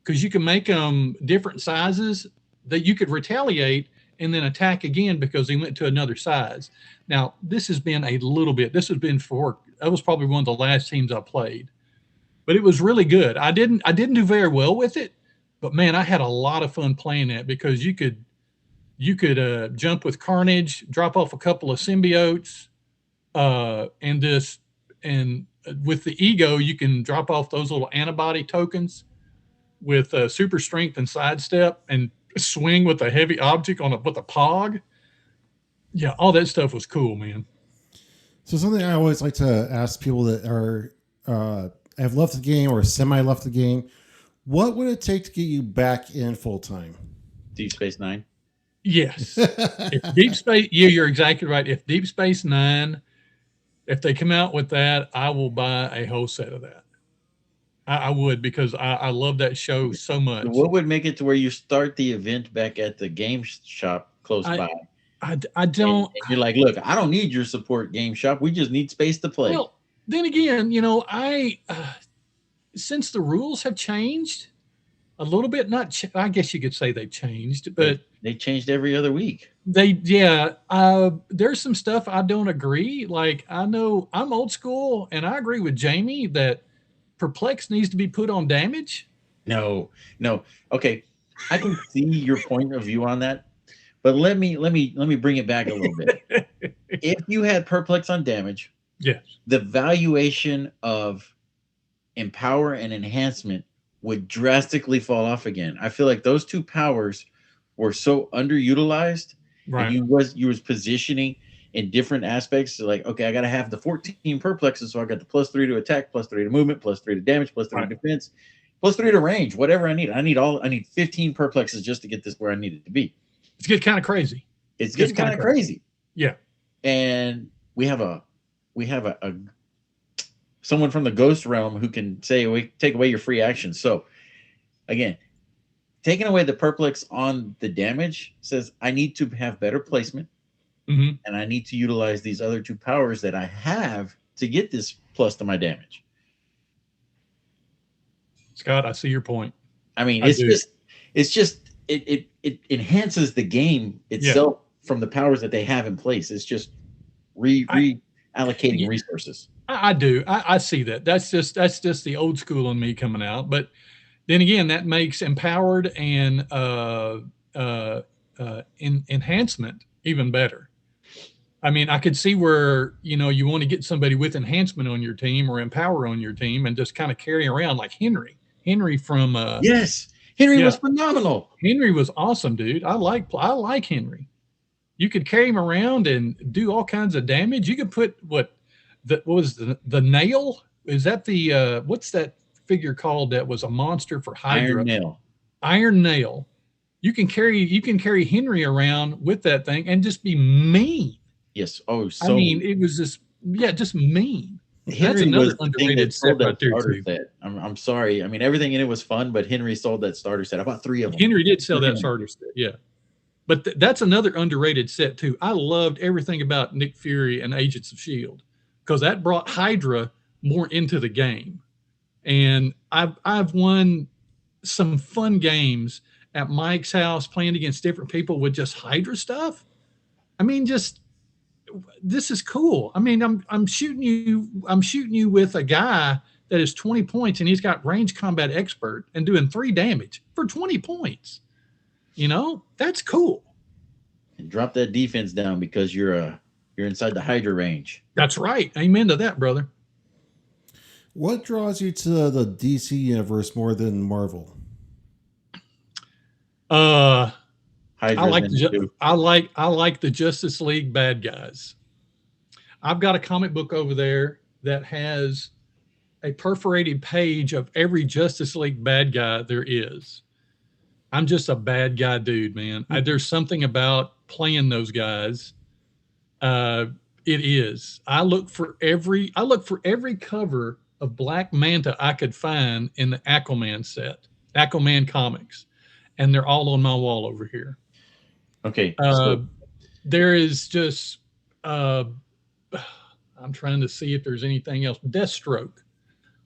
because you can make them different sizes that you could retaliate and then attack again because they went to another size. Now, this was probably one of the last teams I played, but it was really good. I didn't do very well with it, but man, I had a lot of fun playing that because you could jump with Carnage, drop off a couple of symbiotes, and with the ego, you can drop off those little antibody tokens with super strength and sidestep and swing with a heavy object with a pog. Yeah, all that stuff was cool, man. So something I always like to ask people that are have left the game or semi left the game, what would it take to get you back in full time? Deep Space Nine. Yes. If Deep Space, you're exactly right. If Deep Space Nine, if they come out with that, I will buy a whole set of that. I would, because I love that show so much. What would make it to where you start the event back at the game shop close by? I don't. And you're like, look, I don't need your support game shop. We just need space to play. Well, then again, since the rules have changed a little bit, I guess you could say they've changed, but they changed every other week. There's some stuff I don't agree. Like, I know I'm old school, and I agree with Jamie that Perplex needs to be put on damage. No. Okay, I can see your point of view on that, but let me bring it back a little bit. If you had Perplex on damage, yes, the valuation of Empower and Enhancement would drastically fall off again. I feel like those two powers were so underutilized. Right. And you was positioning in different aspects. So like, okay, I got to have the 14 perplexes, so I got the +3 to attack, +3 to movement, +3 to damage, +3 to defense. +3 to range, whatever I need. I need 15 perplexes just to get this where I need it to be. It's getting kind of crazy. It's getting kind of crazy. Yeah. And we have a someone from the ghost realm who can take away your free action. So again, taking away the perplex on the damage says I need to have better placement, and I need to utilize these other 2 powers that I have to get this plus to my damage. Scott, I see your point. I mean, it enhances the game itself from the powers that they have in place. It's just reallocating resources. I do. I see that. That's just the old school in me coming out. But then again, that makes empowered and enhancement even better. I mean, I could see where, you want to get somebody with enhancement on your team or empower on your team and just kind of carry around like Henry. Henry from yes. Henry was phenomenal. Henry was awesome, dude. I like Henry. You could carry him around and do all kinds of damage. You could put what was the nail? Is that the what's that figure called that was a monster for Hydra? Iron Nail. You can carry Henry around with that thing and just be mean. Yes. Oh, so I mean, it was just mean. Henry That's another was underrated set right there too. Set. I'm sorry. I mean, everything in it was fun, but Henry sold that starter set. I bought 3 of them. Henry did sell that starter set, yeah. But that's another underrated set too. I loved everything about Nick Fury and Agents of S.H.I.E.L.D. because that brought Hydra more into the game. And I've won some fun games at Mike's house playing against different people with just Hydra stuff. I mean, this is cool. I mean, I'm shooting you with a guy that is 20 points and he's got range combat expert and doing 3 damage for 20 points. That's cool. And drop that defense down because you're inside the Hydra range. That's right. Amen to that, brother. What draws you to the DC universe more than Marvel? I like the Justice League bad guys. I've got a comic book over there that has a perforated page of every Justice League bad guy there is. I'm just a bad guy dude, man. There's something about playing those guys. It is. I look for every cover of Black Manta I could find in the Aquaman set, Aquaman comics, and they're all on my wall over here. Okay. There is just, I'm trying to see if there's anything else. Deathstroke.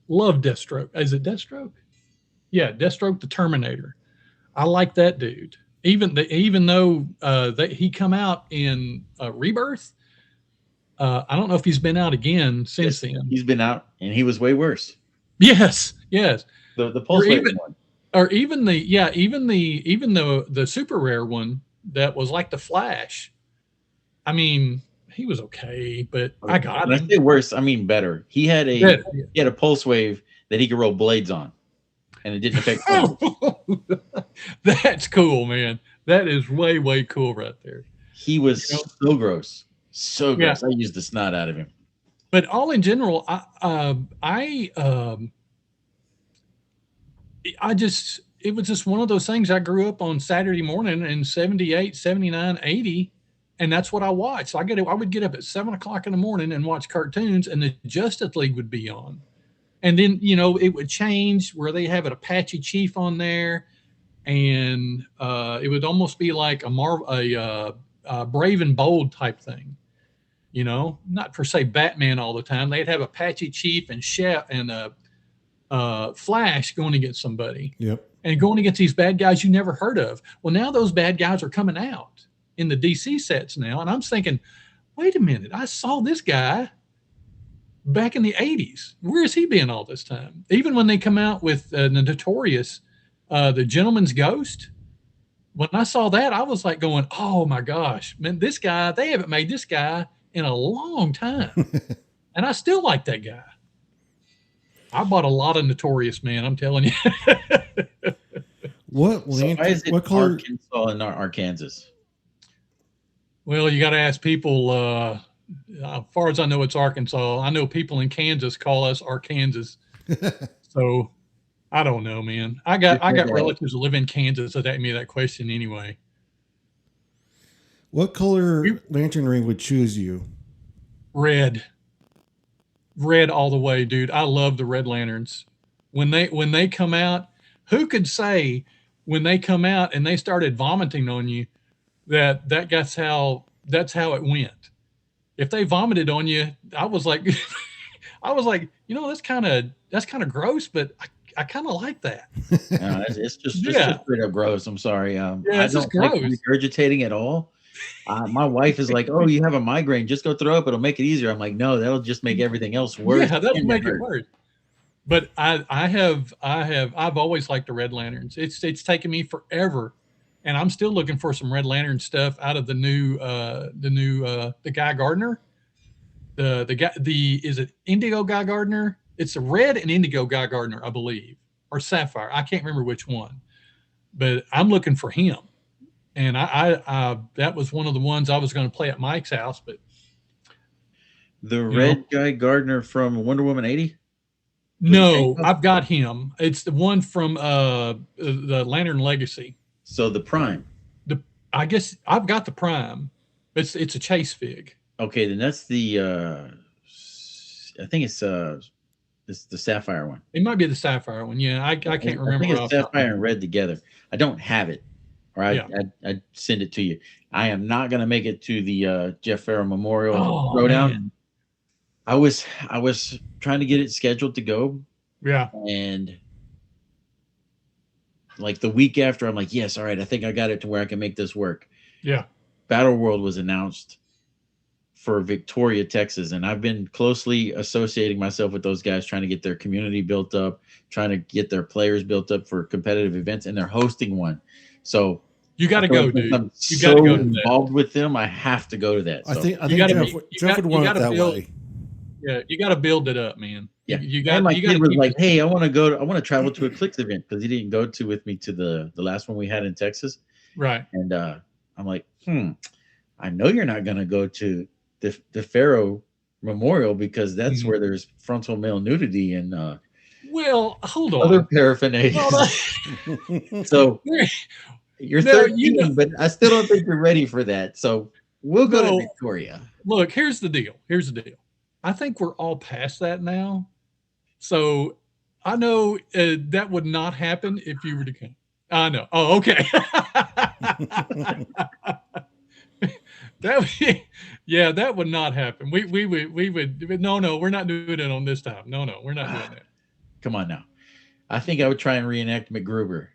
Love Deathstroke. Is it Deathstroke? Yeah, Deathstroke the Terminator. I like that dude. Even though he come out in Rebirth, I don't know if he's been out again since then. He's been out, and he was way worse. Yes. The pulse wave one. Or even the super rare one that was like the Flash. I mean, he was okay, but I got him. When I say worse, I mean better. He had a pulse wave that he could roll blades on, and it didn't affect him. That's cool, man. That is way, way cool right there. He was so gross. So gross. Yeah. I used the snot out of him. But all in general, it was just one of those things. I grew up on Saturday morning in 78, 79, 80, and that's what I watched. I would get up at 7 o'clock in the morning and watch cartoons, and the Justice League would be on. And then, it would change where they have an Apache Chief on there, and it would almost be like a Brave and Bold type thing. Not per se Batman all the time. They'd have Apache Chief and Chef and Flash going against somebody. Yep. And going against these bad guys you never heard of. Well, now those bad guys are coming out in the DC sets now. And I'm thinking, wait a minute, I saw this guy back in the 80s. Where has he been all this time? Even when they come out with the notorious The Gentleman's Ghost, when I saw that, I was like going, oh my gosh, man, this guy, they haven't made this guy in a long time. And I still like that guy. I bought a lot of Notorious, man. I'm telling you. Why is it Arkansas and not Arkansas? Well, you got to ask people. As far as I know, it's Arkansas. I know people in Kansas call us Arkansas. So I don't know, man. I got relatives that live in Kansas that asked me that question anyway. What color lantern ring would choose you? Red all the way, dude. I love the red lanterns. When they come out, who could say when they come out and they started vomiting on you that's how it went. If they vomited on you, I was like, that's kind of gross, but I kind of like that. No, it's just straight up gross. I'm sorry. I don't like regurgitating at all. My wife is like, "Oh, you have a migraine? Just go throw up. It'll make it easier." I'm like, "No, that'll just make everything else worse." Yeah, that'll make it worse. But I've always liked the red lanterns. It's taken me forever, and I'm still looking for some red lantern stuff out of the new the Guy Gardner. Is it Indigo Guy Gardner? It's a red and indigo Guy Gardner, I believe, or sapphire. I can't remember which one, but I'm looking for him. And I that was one of the ones I was going to play at Mike's house, but the red Guy Gardner from Wonder Woman 80. No, I've got him. It's the one from the Lantern Legacy. So the Prime. I guess I've got the Prime. It's a chase fig. Okay, then that's the I think it's the sapphire one. It might be the sapphire one. Yeah, I can't remember. I think it's sapphire and red together. I don't have it. Or I'd send it to you. I am not going to make it to the Jeff Farrow Memorial Throwdown. Man. I was trying to get it scheduled to go. Yeah. And like the week after, I'm like, yes, all right, I think I got it to where I can make this work. Yeah. Battle World was announced for Victoria, Texas. And I've been closely associating myself with those guys, trying to get their community built up, trying to get their players built up for competitive events, and they're hosting one. So you got to go, dude. I'm so involved with them. I have to go to that. So. I think Jeff would want it that way. Yeah, you got to build it up, man. Yeah, you got. My kid was like, "Hey, I want to travel to a Clix event," because he didn't go with me to the last one we had in Texas. Right. And I'm like, I know you're not going to go to the Pharaoh Memorial because that's where there's frontal male nudity and well, hold on, other paraphernalia. So. You're 13, but I still don't think you're ready for that. So we'll go to Victoria. Look, here's the deal. I think we're all past that now. So I know that would not happen if you were to come. I know. Oh, okay. That would not happen. We would. No, we're not doing it on this time. No, we're not doing that. Come on now. I think I would try and reenact MacGruber.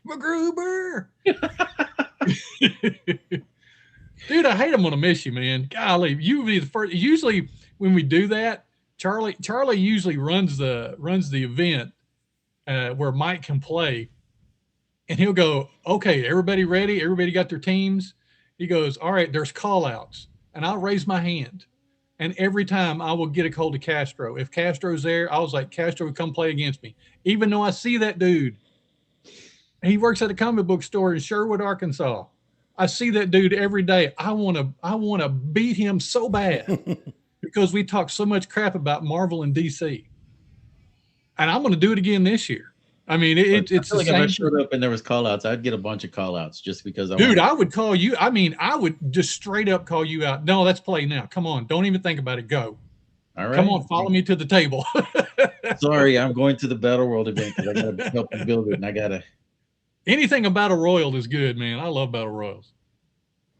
MacGruber. Dude, I hate I'm gonna miss you, man. Golly, you would be the first. Usually when we do that, Charlie usually runs the event where Mike can play, and he'll go, "Okay, everybody ready? Everybody got their teams?" He goes, "All right, there's call outs," and I'll raise my hand. And every time I will get a hold of Castro. If Castro's there, I was like, Castro would come play against me. Even though I see that dude. He works at a comic book store in Sherwood, Arkansas. I see that dude every day. I want to beat him so bad because we talk so much crap about Marvel and DC. And I'm going to do it again this year. I mean, it's like if I showed up and there was call outs, I'd get a bunch of call outs just because I would call you. I mean, I would just straight up call you out. No, let's play now. Come on. Don't even think about it. Go. All right. Come on. Follow me to the table. Sorry, I'm going to the Battle World event because I got to help you build it. And I got to. Anything about a Royal is good, man. I love Battle Royals.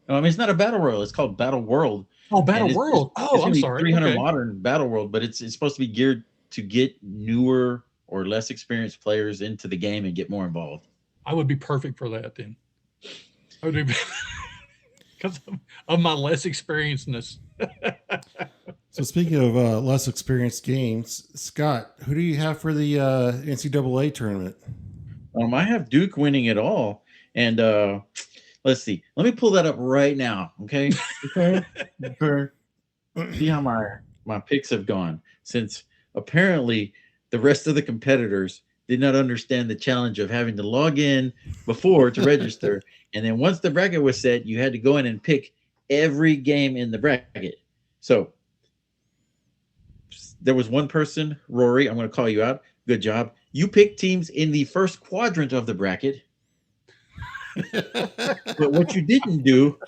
No, I mean, it's not a Battle Royal. It's called Battle World. Oh, Battle World. I'm sorry. 300 modern Battle World, but it's supposed to be geared to get newer or less experienced players into the game and get more involved. I would be perfect for that then. I would be because of my less experiencedness. So speaking of less experienced games, Scott, who do you have for the NCAA tournament? I have Duke winning it all. And let's see. Let me pull that up right now. Okay. See how my picks have gone, since apparently the rest of the competitors did not understand the challenge of having to log in before to register. And then once the bracket was set, you had to go in and pick every game in the bracket. So there was one person, Rory, I'm going to call you out. Good job. You picked teams in the first quadrant of the bracket. But what you didn't do,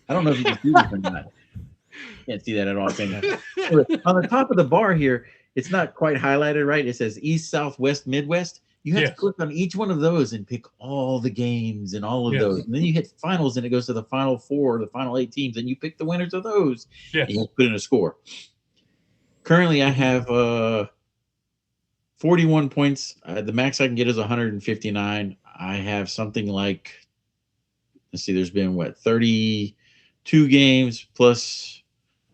I don't know if you can see this or not. Can't see that at all. On the top of the bar here, it's not quite highlighted, right? It says East, South, West, Midwest. You have to click on each one of those and pick all the games and all of those. And then you hit finals and it goes to the final 4, the final 8 teams, and you pick the winners of those. And you put in a score. Currently, I have 41 points. The max I can get is 159. I have something like, let's see, there's been 32 games plus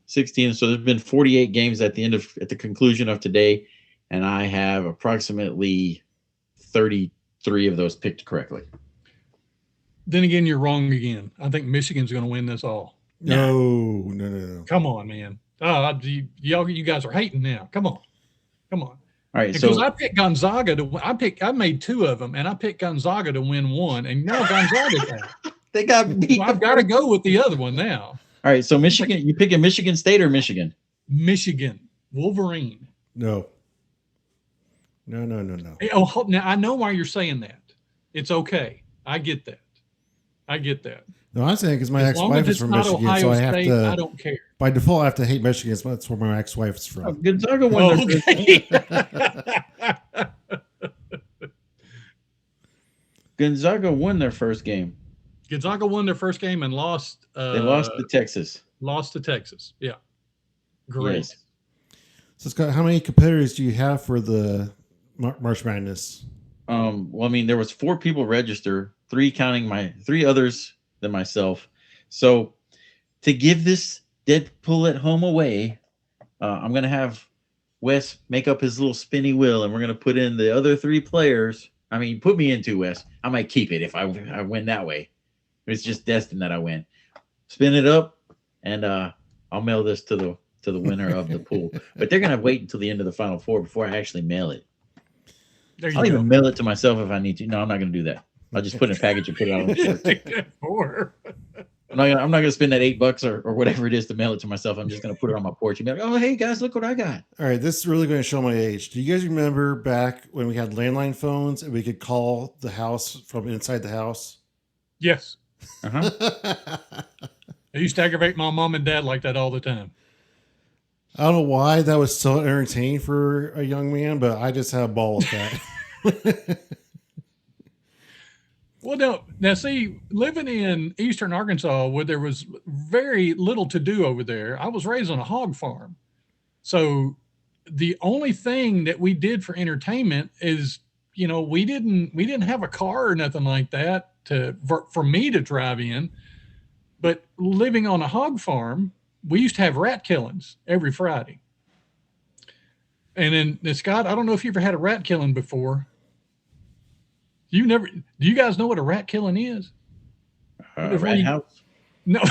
16. So there's been 48 games at the conclusion of today, and I have approximately 33 of those picked correctly. Then again, you're wrong again. I think Michigan's going to win this all. No. Come on, man. You guys are hating now. Come on. All right, because I picked Gonzaga I made 2 of them, and I picked Gonzaga to win 1, and now Gonzaga's out. They got beat. So I've got to go with the other one now. All right, so Michigan, you picking Michigan State or Michigan? Michigan. Wolverine. No. Hey, now I know why you're saying that. It's okay. I get that. No, I'm saying because my ex-wife is from Michigan, Ohio so I have State, to. I don't care. By default, I have to hate Michigan. So that's where my ex-wife is from. Gonzaga won their first game. Gonzaga won their first game. Gonzaga won their first game and lost. They lost to Texas. Yeah. Great. Yes. So, Scott, how many competitors do you have for the March Madness? Well, I mean, there was 4 people register, 3 counting my 3 others than myself. So to give this Deadpool at home away, I'm going to have Wes make up his little spinny wheel, and we're going to put in the other 3 players. I mean, put me into Wes. I might keep it if I win that way. It's just destined that I win. Spin it up, and I'll mail this to the winner of the pool. But they're going to wait until the end of the Final 4 before I actually mail it. I'll even mail it to myself if I need to. No, I'm not going to do that. I'll just put it in a package and put it out on the porch. I'm not going to spend that $8 or whatever it is to mail it to myself. I'm just going to put it on my porch and be like, oh, hey, guys, look what I got. All right, this is really going to show my age. Do you guys remember back when we had landline phones and we could call the house from inside the house? Yes. Uh-huh. I used to aggravate my mom and dad like that all the time. I don't know why that was so entertaining for a young man, but I just had a ball with that. Well, now see, living in eastern Arkansas where there was very little to do over there, I was raised on a hog farm. So the only thing that we did for entertainment is, we didn't have a car or nothing like that for me to drive in. But living on a hog farm, we used to have rat killings every Friday. And then, Scott, I don't know if you ever had a rat killing before. Do you guys know what a rat killing is? Rat house? No.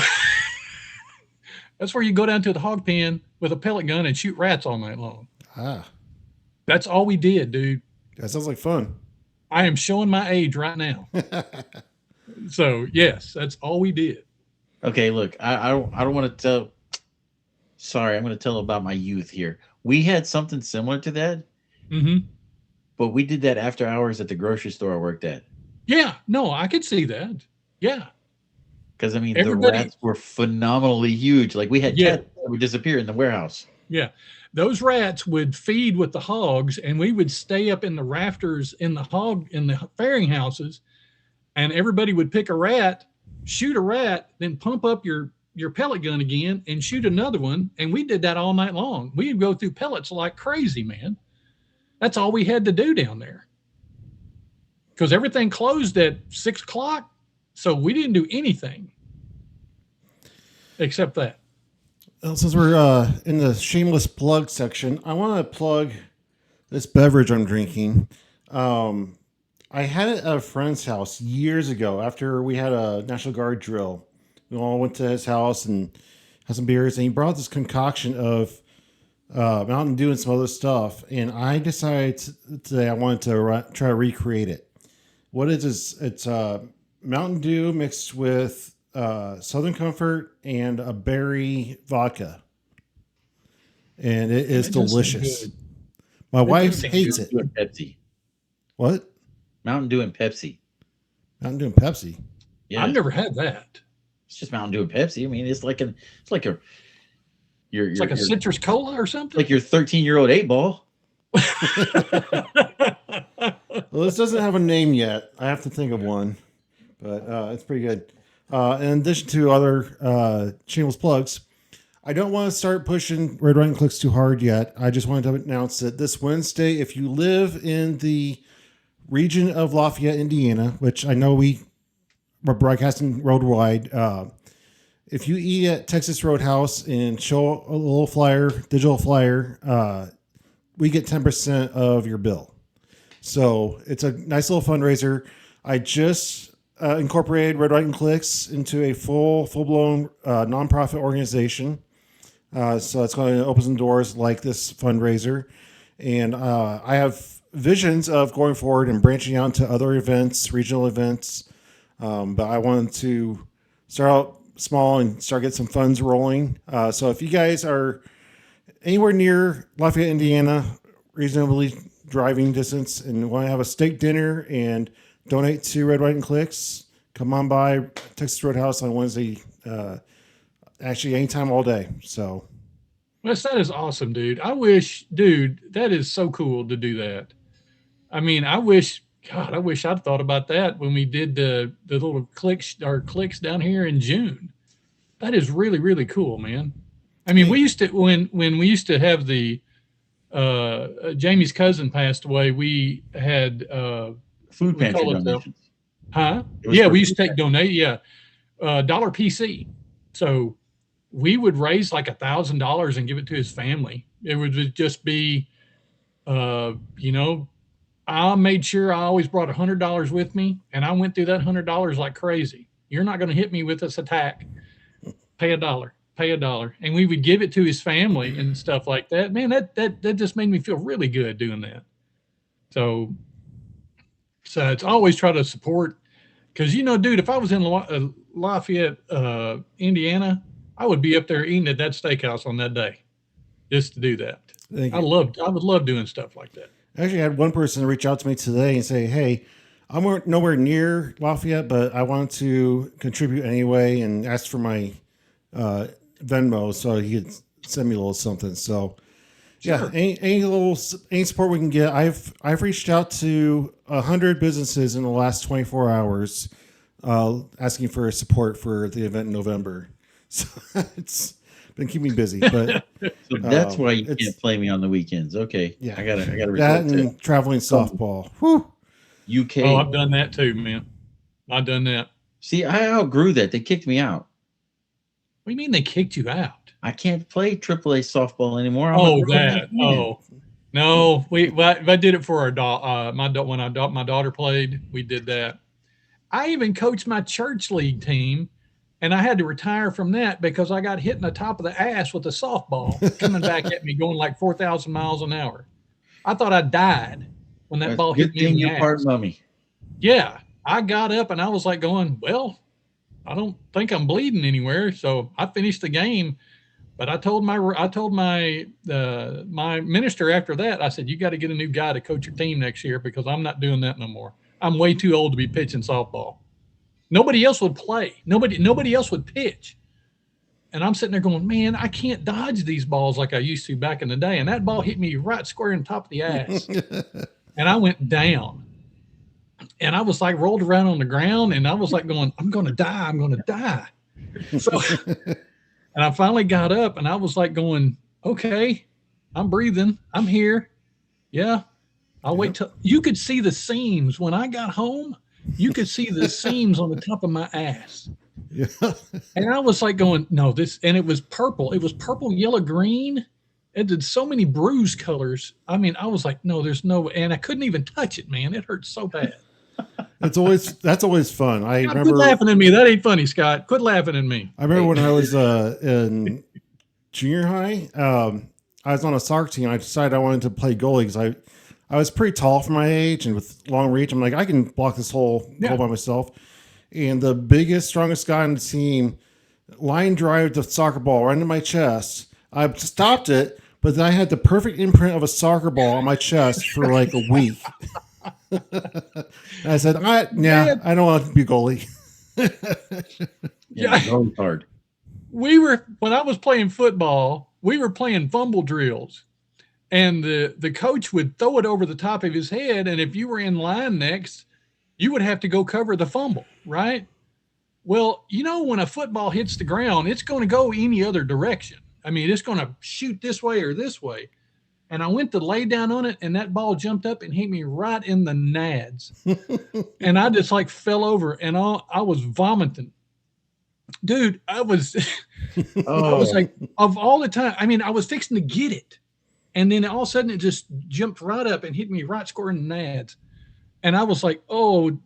That's where you go down to the hog pen with a pellet gun and shoot rats all night long. That's all we did, dude. That sounds like fun. I am showing my age right now. So, yes, that's all we did. Okay, look, I don't want to tell. Sorry, I'm going to tell about my youth here. We had something similar to that. Mm-hmm. But we did that after hours at the grocery store I worked at. Yeah, no, I could see that. Yeah. Because, I mean, the rats were phenomenally huge. Like, we had cats that would disappear in the warehouse. Yeah. Those rats would feed with the hogs, and we would stay up in the rafters in the fairing houses, and everybody would pick a rat, shoot a rat, then pump up your pellet gun again and shoot another one. And we did that all night long. We'd go through pellets like crazy, man. That's all we had to do down there. Because everything closed at 6 o'clock. So we didn't do anything except that. Well, since we're in the shameless plug section, I want to plug this beverage I'm drinking. I had it at a friend's house years ago after we had a National Guard drill. We all went to his house and had some beers, and he brought this concoction of Mountain Dew and some other stuff. And I decided today I wanted to try to recreate it. What it is, it's Mountain Dew mixed with Southern Comfort and a berry vodka. and it is It does sound delicious. good. My wife does sound hates good. it. Dew and Pepsi. What? Mountain Dew and Pepsi. Mountain Dew and Pepsi. Yeah, I've never had that. it's just Mountain Dew and Pepsi. I mean, it's like It's like a citrus cola or something. like your 13-year-old 8-ball. Well, this doesn't have a name yet. I have to think of one, but it's pretty good. In addition to other shameless plugs, I don't want to start pushing Red, White, and Clix too hard yet. I just wanted to announce that this Wednesday, if you live in the region of Lafayette, Indiana, which I know we're broadcasting worldwide, if you eat at Texas Roadhouse and show a little digital flyer, we get 10% of your bill. So it's a nice little fundraiser. I just incorporated Red, White, and Clix into a full-blown nonprofit organization. So it's going to open some doors like this fundraiser. And I have visions of going forward and branching out to other events, regional events. But I wanted to start out small and start getting some funds rolling. So if you guys are anywhere near Lafayette, Indiana, reasonably driving distance, and want to have a steak dinner and donate to Red, White, and Clix, come on by Texas Roadhouse on Wednesday. Actually, anytime, all day. So, Wes, that is awesome, dude. Dude, that is so cool to do that. I mean, I wish I'd thought about that when we did the little clicks down here in June. That is really, really cool, man. I mean, we used to when we used to have the Jamie's cousin passed away, we had Food we pantry call it donations. yeah, we used to take donate, dollar PC. So we would raise like $1,000 and give it to his family. It would just be, I made sure I always brought $100 with me, and I went through that $100 like crazy. You're not going to hit me with this attack. Pay $1, and we would give it to his family and stuff like that. Man, that just made me feel really good doing that. So it's always try to support, because dude, if I was in Lafayette, Indiana, I would be up there eating at that steakhouse on that day, just to do that. I would love doing stuff like that. Actually, I had one person reach out to me today and say, "Hey, I'm nowhere near Lafayette, but I want to contribute anyway," and asked for my Venmo so he could send me a little something. So, yeah, any support we can get. I've reached out to 100 businesses in the last 24 hours, asking for support for the event in November. So it's been keeping me busy, but so that's why you can't play me on the weekends. Okay, yeah, I gotta that and traveling softball. Whew. UK. Oh, I've done that too, man. I've done that. See, I outgrew that. They kicked me out. What do you mean they kicked you out? I can't play AAA softball anymore. No, I did it for our daughter. When my daughter played, we did that. I even coached my church league team, and I had to retire from that because I got hit in the top of the ass with a softball coming back at me going like 4,000 miles an hour. I thought I died when that ball hit me in the ass. Part mummy. Yeah, I got up and I was like going, well, I don't think I'm bleeding anywhere, so I finished the game. But I told my minister after that, I said, you got to get a new guy to coach your team next year because I'm not doing that no more. I'm way too old to be pitching softball. Nobody else would play. Nobody else would pitch. And I'm sitting there going, man, I can't dodge these balls like I used to back in the day. And that ball hit me right square in the top of the ass. And I went down. And I was like rolled around on the ground. And I was like going, I'm going to die. I'm going to die. So, and I finally got up and I was like going, okay, I'm breathing. I'm here. Yeah. I'll wait till you could see the seams. When I got home, you could see the seams on the top of my ass. Yeah. And I was like going, no, and it was purple. It was purple, yellow, green. It did so many bruise colors. I mean, I was like, no, there's no, and I couldn't even touch it, man. It hurt so bad. That's always fun. I remember. Quit laughing at me. That ain't funny, Scott. Quit laughing at me. I remember when I was in junior high, I was on a soccer team. I decided I wanted to play goalie because I was pretty tall for my age and with long reach. I'm like, I can block this whole goal by myself. And the biggest, strongest guy on the team line drive the soccer ball right into my chest. I stopped it, but then I had the perfect imprint of a soccer ball on my chest for like a week. And I said, I don't want to be goalie. Yeah, goalie's hard. When I was playing football, we were playing fumble drills. And the coach would throw it over the top of his head. And if you were in line next, you would have to go cover the fumble, right? Well, when a football hits the ground, it's going to go any other direction. I mean, it's going to shoot this way or this way. And I went to lay down on it, and that ball jumped up and hit me right in the nads. And I just like fell over, and I was vomiting. Dude, I was like, of all the time, I mean, I was fixing to get it. And then all of a sudden it just jumped right up and hit me right square in the nads. And I was like, oh.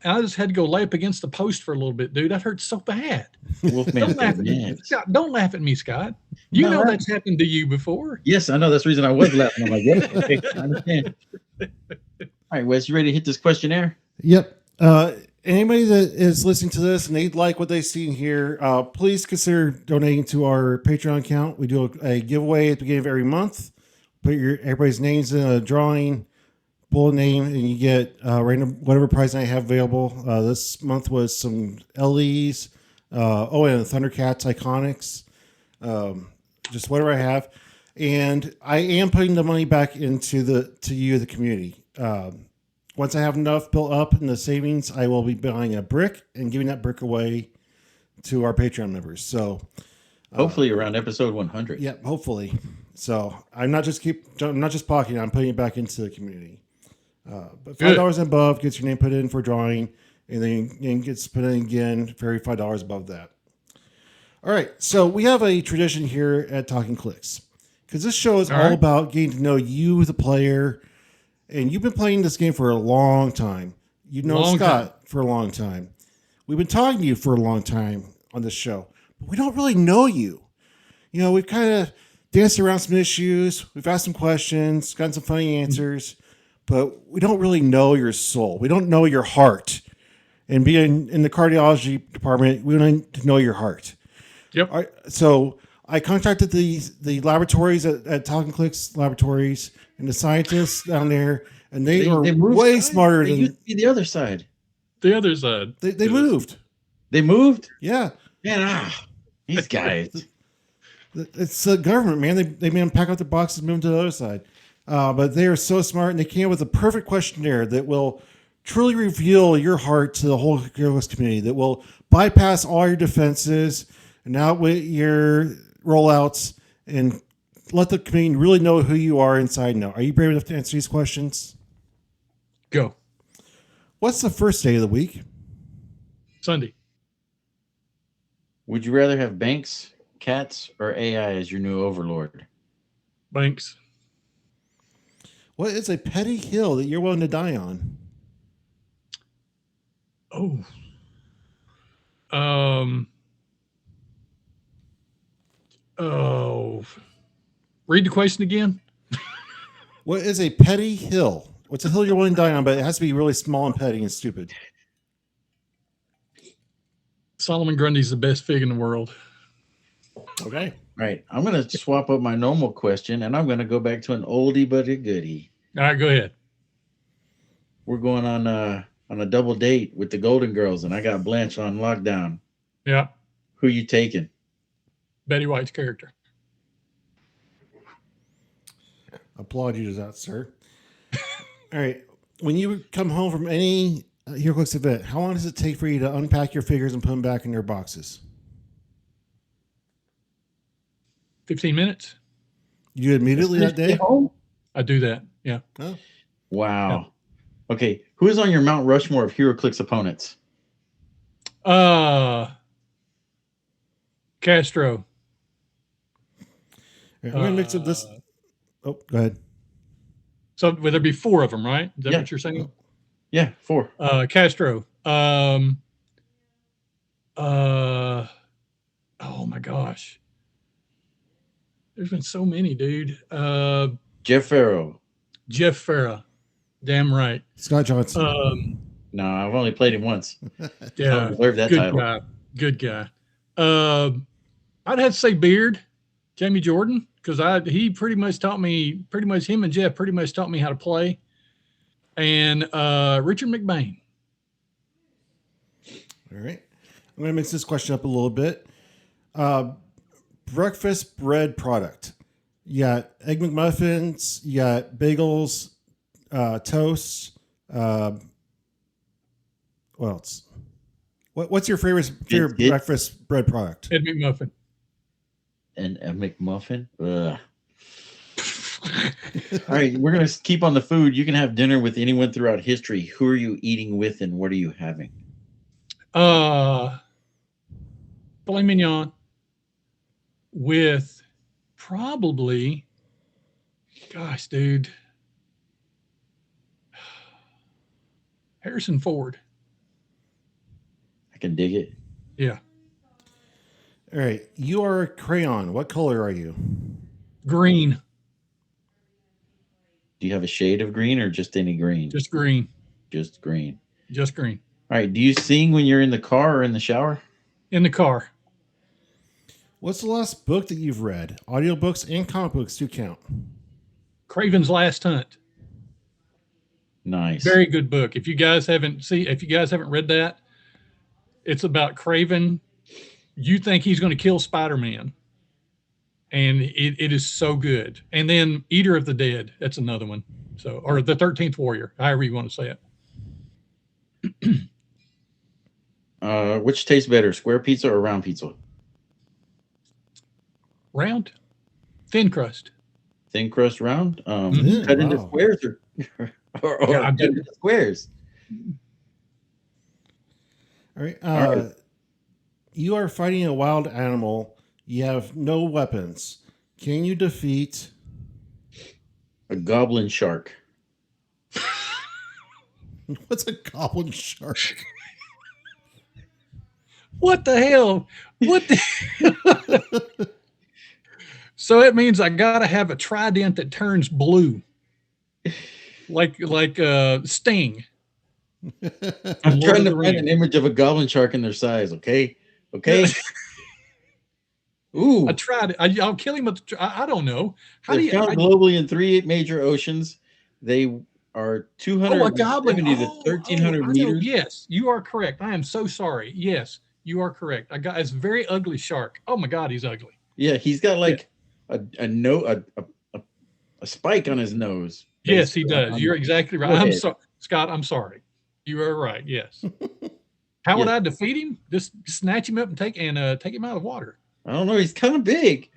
And I just had to go lay up against the post for a little bit, dude. That hurt so bad. Don't laugh at me. Scott, don't laugh at me, Scott. You know that's happened to you before. Yes, I know. That's the reason I was laughing. I'm like, yeah, okay, I understand. All right, Wes, you ready to hit this questionnaire? Yep. Anybody that is listening to this and they like what they see in here, please consider donating to our Patreon account. We do a giveaway at the beginning of every month. Put everybody's names in a drawing, pull a name, and you get random whatever prize I have available. This month was some LEs, and Thundercats Iconics, just whatever I have. And I am putting the money back into the community. Once I have enough built up in the savings, I will be buying a brick and giving that brick away to our Patreon members. So hopefully around episode 100. Yeah, hopefully. So I'm not just pocketing it, I'm putting it back into the community. But $5 and above gets your name put in for drawing, and then gets put in again for every $5 above that. All right, so we have a tradition here at Talkn Clix, because this show is all about getting to know you, the player, and you've been playing this game for a long time. You've known Scott for a long time. We've been talking to you for a long time on this show, but we don't really know you. We've kind of danced around some issues. We've asked some questions, gotten some funny answers, but we don't really know your soul. We don't know your heart. And being in the cardiology department, we need to know your heart. Yep. So I contacted the laboratories at Talkn Clix Laboratories and the scientists down there, and they are way smarter than... They used to be the other side. The other side. They moved. They moved? Yeah. Man, these guys. It's the government, man. They made them pack up their boxes and move them to the other side. But they are so smart, and they came up with a perfect questionnaire that will truly reveal your heart to the whole Heroclix community, that will bypass all your defenses and outwit your rollouts and let the community really know who you are inside and out. Are you brave enough to answer these questions? Go. What's the first day of the week? Sunday. Would you rather have banks, cats, or AI as your new overlord? Banks. What is a petty hill that you're willing to die on? Read the question again. What is a petty hill? What's a hill you're willing to die on, but it has to be really small and petty and stupid? Solomon Grundy's the best fig in the world. Okay. All right. I'm going to swap up my normal question, and I'm going to go back to an oldie but a goodie. All right, go ahead. We're going on a double date with the Golden Girls, and I got Blanche on lockdown. Yeah. Who you taking? Betty White's character. Applaud you to that, sir. All right. When you come home from any Heroclix event, how long does it take for you to unpack your figures and put them back in their boxes? 15 minutes. You immediately that day? I do that. Yeah. Oh. Wow. Yeah. Okay. Who is on your Mount Rushmore of Heroclix opponents? Castro. I'm going to mix up this. Oh, go ahead. So would there be 4 of them, right? Is that what you're saying? Yeah, 4. Castro. Oh my gosh. There's been so many, dude. Jeff Farrow. Jeff Farrow. Damn right. Scott Johnson. No, I've only played him once. Yeah. Deserve that good title. guy. Good guy. I'd have to say Beard. Jamie Jordan, because he pretty much taught me, him and Jeff pretty much taught me how to play. And Richard McBain. All right. I'm going to mix this question up a little bit. Breakfast bread product. You got Egg McMuffins, you got bagels, toast. What else? What's your favorite breakfast bread product? Egg McMuffin. And a McMuffin? Ugh. All right, we're going to keep on the food. You can have dinner with anyone throughout history. Who are you eating with and what are you having? Filet mignon with probably, gosh, dude, Harrison Ford. I can dig it. Yeah. All right. You are a crayon. What color are you? Green. Do you have a shade of green or just any green? Just green. Just green. Just green. All right. Do you sing when you're in the car or in the shower? In the car. What's the last book that you've read? Audiobooks and comic books do count. Craven's Last Hunt. Nice. Very good book. If you guys haven't read that, it's about Craven. You think he's going to kill Spider-Man. And it is so good. And then Eater of the Dead. That's another one. So, or the 13th Warrior, however you want to say it. Which tastes better, square pizza or round pizza? Round. Thin crust. Thin crust round? Cut into squares or cut into squares? All right. You are fighting a wild animal. You have no weapons. Can you defeat a goblin shark? What's a goblin shark? What the hell? What the So it means I gotta have a trident that turns blue. Like Sting. I'm trying to find an image of a goblin shark in their size, okay? Ooh. I tried. I'll kill him. I don't know. They're found globally in 3 major oceans. They are 270 to 1,300 meters. Yes, you are correct. I am so sorry. Yes, you are correct. It's a very ugly shark. Oh my God, he's ugly. Yeah, he's got like a spike on his nose. Yes, he does. You're exactly right. I'm sorry, Scott. I'm sorry. You are right. Yes. How would I defeat him? Just snatch him up and take him out of the water. I don't know. He's kind of big.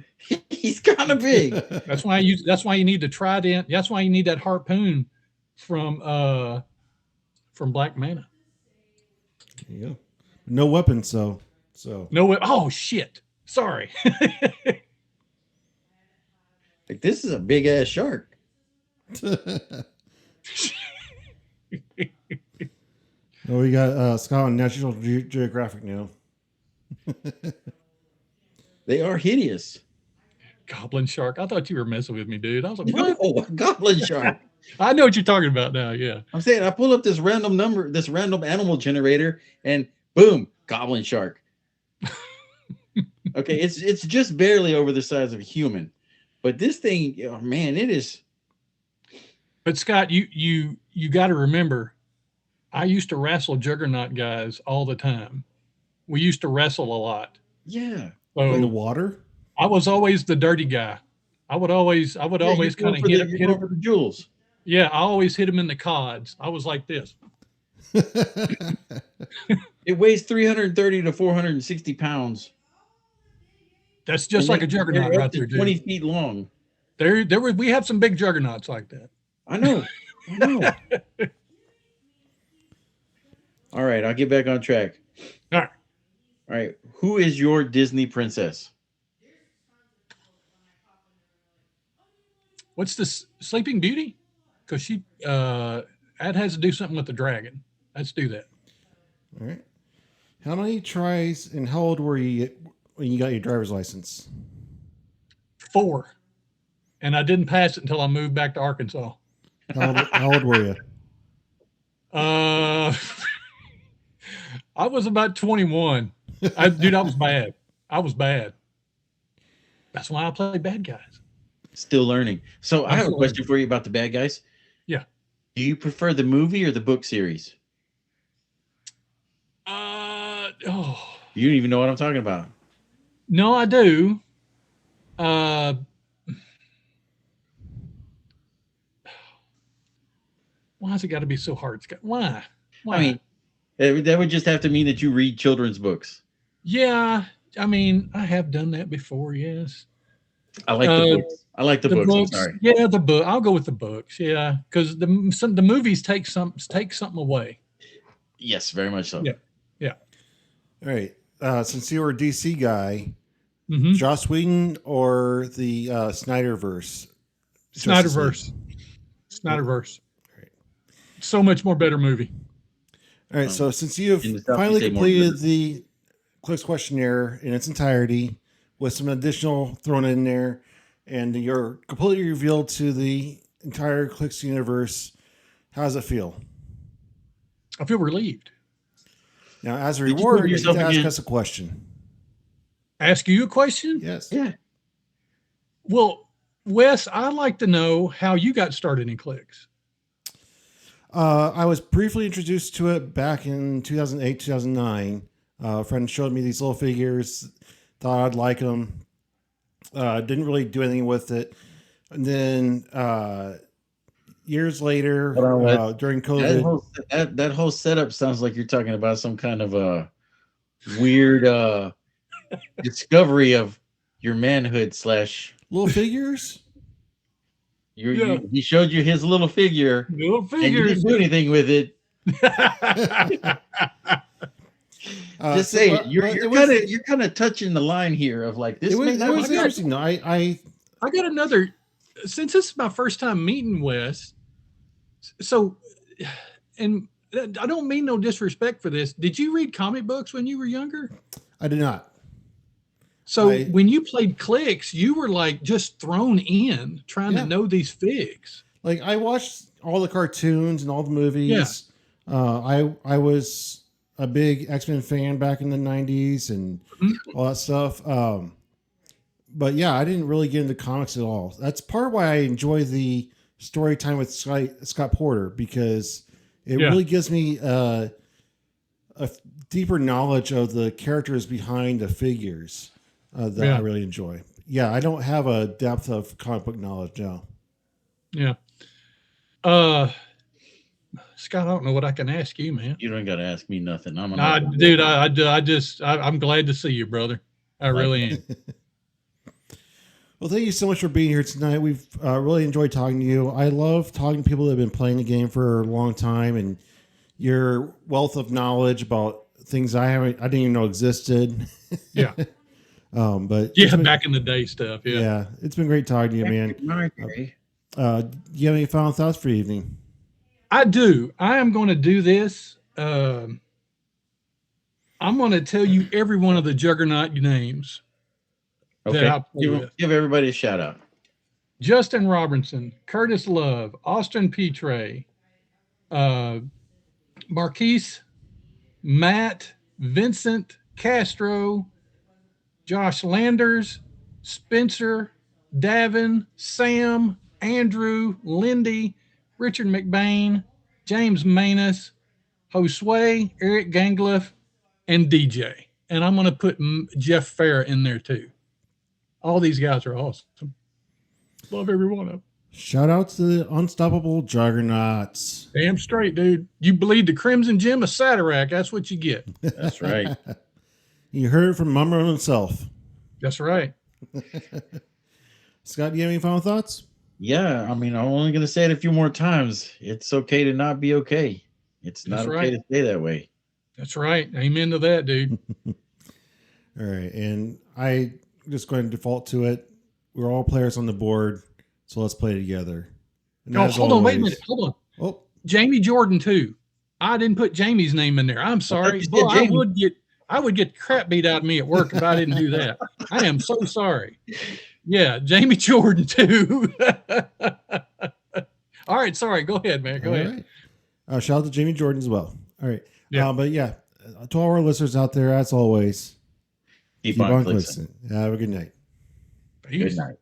He's kind of big. That's why you need the trident. That's why you need that harpoon from Black Mana. Yeah. No weapons, so no. Oh shit! Sorry. Like, this is a big ass shark. Oh, we got Scott on National Geographic now. They are hideous. Goblin shark. I thought you were messing with me, dude. I was like, what? Oh, goblin shark. I know what you're talking about now. Yeah. I'm saying I pull up this random animal generator, and boom, goblin shark. Okay, it's just barely over the size of a human, but this thing, oh man, it is. But Scott, you got to remember, I used to wrestle Juggernaut guys all the time. We used to wrestle a lot. Yeah. So in the water? I was always the dirty guy. I would always kind of hit him for the jewels. Yeah, I always hit him in the cods. I was like this. It weighs 330 to 460 pounds. That's just like a juggernaut right there, dude. 20 feet long. We have some big juggernauts like that. I know. All right, I'll get back on track. All right. Who is your Disney princess? What's this? Sleeping Beauty? Because she that has to do something with the dragon. Let's do that. All right. How many tries and how old were you when you got your driver's license? 4. And I didn't pass it until I moved back to Arkansas. How old were you? I was about 21. I was bad. That's why I play bad guys. Still learning. So I have a Absolutely. question for you about the bad guys. Yeah. Do you prefer the movie or the book series? You don't even know what I'm talking about. No, I do. Why has it got to be so hard? Why? I mean, that would just have to mean that you read children's books. Yeah, I mean, I have done that before. Yes. I like the books. I like the books. I'm sorry. Yeah, the book. I'll go with the books. Yeah, because the movies take something away. Yes, very much so. Yeah. All right. Since you were a DC guy, Mm-hmm. Joss Whedon or the Snyderverse? Snyderverse. Right. So much more better movie. All right. So since you have finally completed the Clix questionnaire in its entirety with some additional thrown in there, and you're completely revealed to the entire Clix universe, how does it feel? I feel relieved. Now, as a reward, you get to ask us a question. Ask you a question? Yes. Yeah. Well, Wes, I'd like to know how you got started in Clix. I was briefly introduced to it back in 2008, 2009. A friend showed me these little figures, thought I'd like them. Didn't really do anything with it. And then years later, during COVID. That whole setup sounds like you're talking about some kind of a weird discovery of your manhood / little figures. He showed you his little figure. And you didn't do anything with it. Just say you're kind of touching the line here of like this. It was interesting. No, I got another. Since this is my first time meeting Wes, so, and I don't mean no disrespect for this. Did you read comic books when you were younger? I did not. So when you played Clix, you were like just thrown in trying to know these figs. Like I watched all the cartoons and all the movies. Yeah. I was a big X-Men fan back in the 90s and all that stuff. But yeah, I didn't really get into comics at all. That's part of why I enjoy the story time with Scott Porter, because it really gives me a deeper knowledge of the characters behind the figures that I really enjoy. Yeah, I don't have a depth of comic book knowledge now. Yeah. Scott, I don't know what I can ask you, man. You don't got to ask me nothing. I'm glad to see you, brother. I really am. Well, thank you so much for being here tonight. We've really enjoyed talking to you. I love talking to people that have been playing the game for a long time, and your wealth of knowledge about things I didn't even know existed. Yeah. But back in the day stuff. Yeah. Yeah. It's been great talking to you, man. Do you have any final thoughts for the evening? I do. I am going to do this. I'm going to tell you every one of the Juggernaut names. Okay. Give everybody a shout out. Justin Robinson, Curtis Love, Austin Petre, Marquise, Matt, Vincent, Castro, Josh Landers, Spencer, Davin, Sam, Andrew, Lindy, Richard McBain, James Manus, Josue, Eric Gangliff, and DJ. And I'm going to put Jeff Farah in there too. All these guys are awesome. Love every one of them. Shout out to the unstoppable Juggernauts. Damn straight, dude. You bleed the Crimson Gem of Satirac. That's what you get. That's right. You heard it from Mummer himself. That's right. Scott, do you have any final thoughts? Yeah, I mean, I'm only going to say it a few more times. It's okay to not be okay. It's not okay to stay that way. That's right. Amen to that, dude. All right. And I'm just going to default to it. We're all players on the board, so let's play together. Hold on. Wait a minute. Hold on. Oh, Jamie Jordan, too. I didn't put Jamie's name in there. I'm sorry. Boy, I would get crap beat out of me at work if I didn't do that. I am so sorry. Yeah, Jamie Jordan too. All right, sorry. Go ahead, man. Go ahead. Right. Shout out to Jamie Jordan as well. All right. Yeah. But yeah, to all our listeners out there, as always, keep on listening. Have a good night. Bye. Peace. Good night.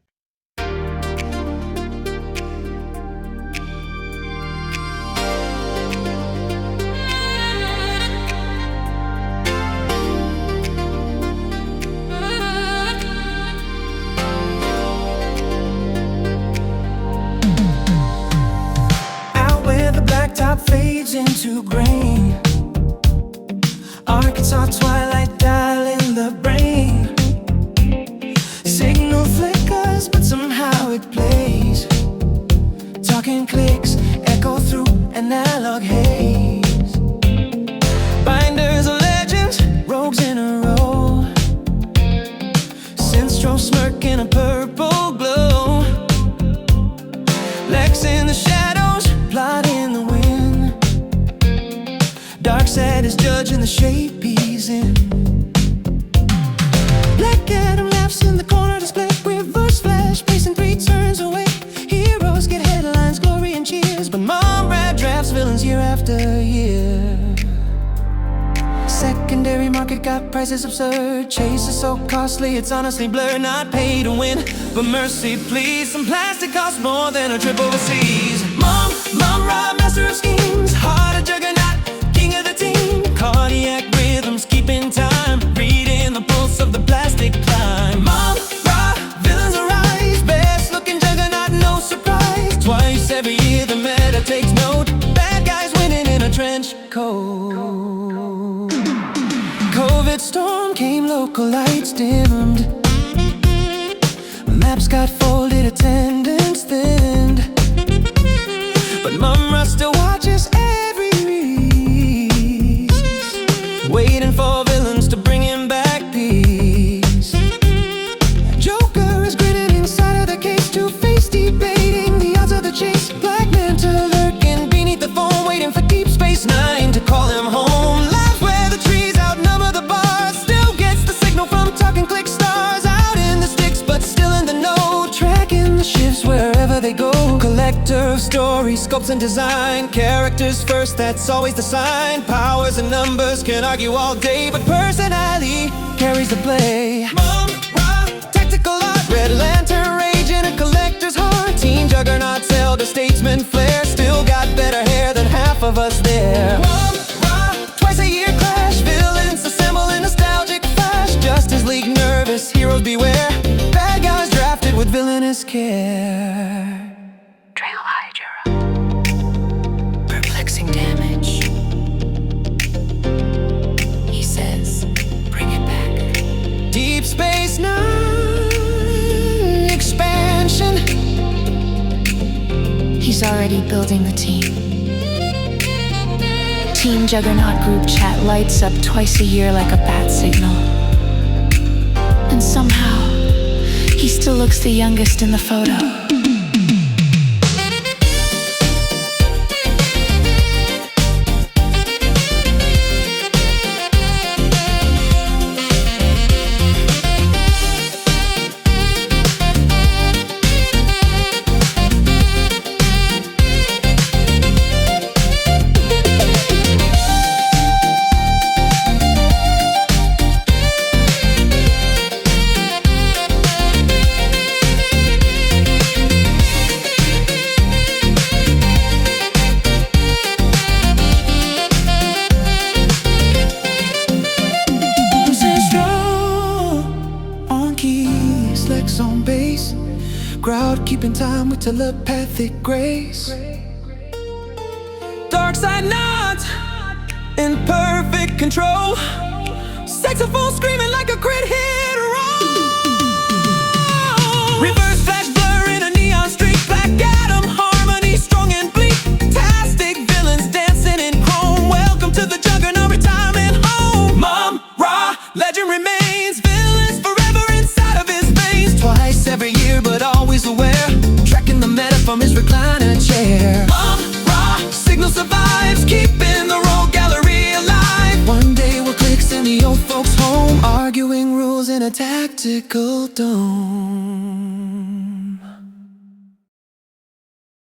Out where the blacktop fades into grain, Arkansas twilight dial in the brain. Signal flickers, but somehow it plays. Talking clicks echo through analog haze. Binders of legends, rogues in a row. Synthstro smirk in a purple glow. Lex in the shadows, plot in the wind. Dark side is judging the shape he's in. Black Adam laughs in the corner display. Reverse flash, pacing 3 turns away. Heroes get headlines, glory and cheers, but mom rap drafts villains year after year. Secondary market got prices absurd. Chase is so costly, it's honestly blurred. Not pay to win, but mercy please. Some plastic costs more than a trip overseas. Mom, rap master of schemes. Heart of juggernaut, king of the team. Cardiac rhythms, keeping time. Reading the pulse of the plastic climb. Mom, rap, villains arise. Best looking juggernaut, no surprise. Twice every year the meta takes note. Bad guys winning in a trench coat. COVID storm came, local lights dimmed. Maps got folded, attendance thinned. But Mumra still watches every read, waiting for villains to bring him back peace. Joker is grinning inside of the case, Two-Face debating the odds of the chase. Black Manta lurking beneath the foam, waiting for Deep Space Nine to call him home. Lives where the trees outnumber the bars, still gets the signal from Talkn Clix stars. Out in the sticks, but still in the know, tracking the shifts wherever they go. Collector of stories, sculpts and design. Characters first, that's always the sign. Powers and numbers can argue all day, but personality carries the play. Mom, rock, tactical art, Red Lantern rage in a collector's heart. Team Juggernaut's elder statesman flair, still got better hair than half of us there. Mom, rock, twice a year clash, villains assemble in nostalgic flash. Justice League nervous, heroes beware. Bad guys drafted with villainous care. Trail Hydra, perplexing damage. He says, bring it back. Deep Space Nine expansion. He's already building the team. Team Juggernaut group chat lights up twice a year like a bat signal. And somehow, he still looks the youngest in the photo. On base, crowd keeping time with telepathic grace. Dark side nods in perfect control. Saxophone screaming like a crit hit roll. Reverse flash blur in a neon streak. Black Adam harmony strong and bleak. Tastic villains dancing in chrome. Welcome to the Juggernaut retirement home. Mom, Ra, legend remains. Villains forever inside of his veins. Twice every year, but always aware. Tracking the meta from his recliner chair. Mom, Ra, signal survives. Keeping the rogue gallery alive. One day we'll Clix in the old folks' home, arguing rules in a tactical dome.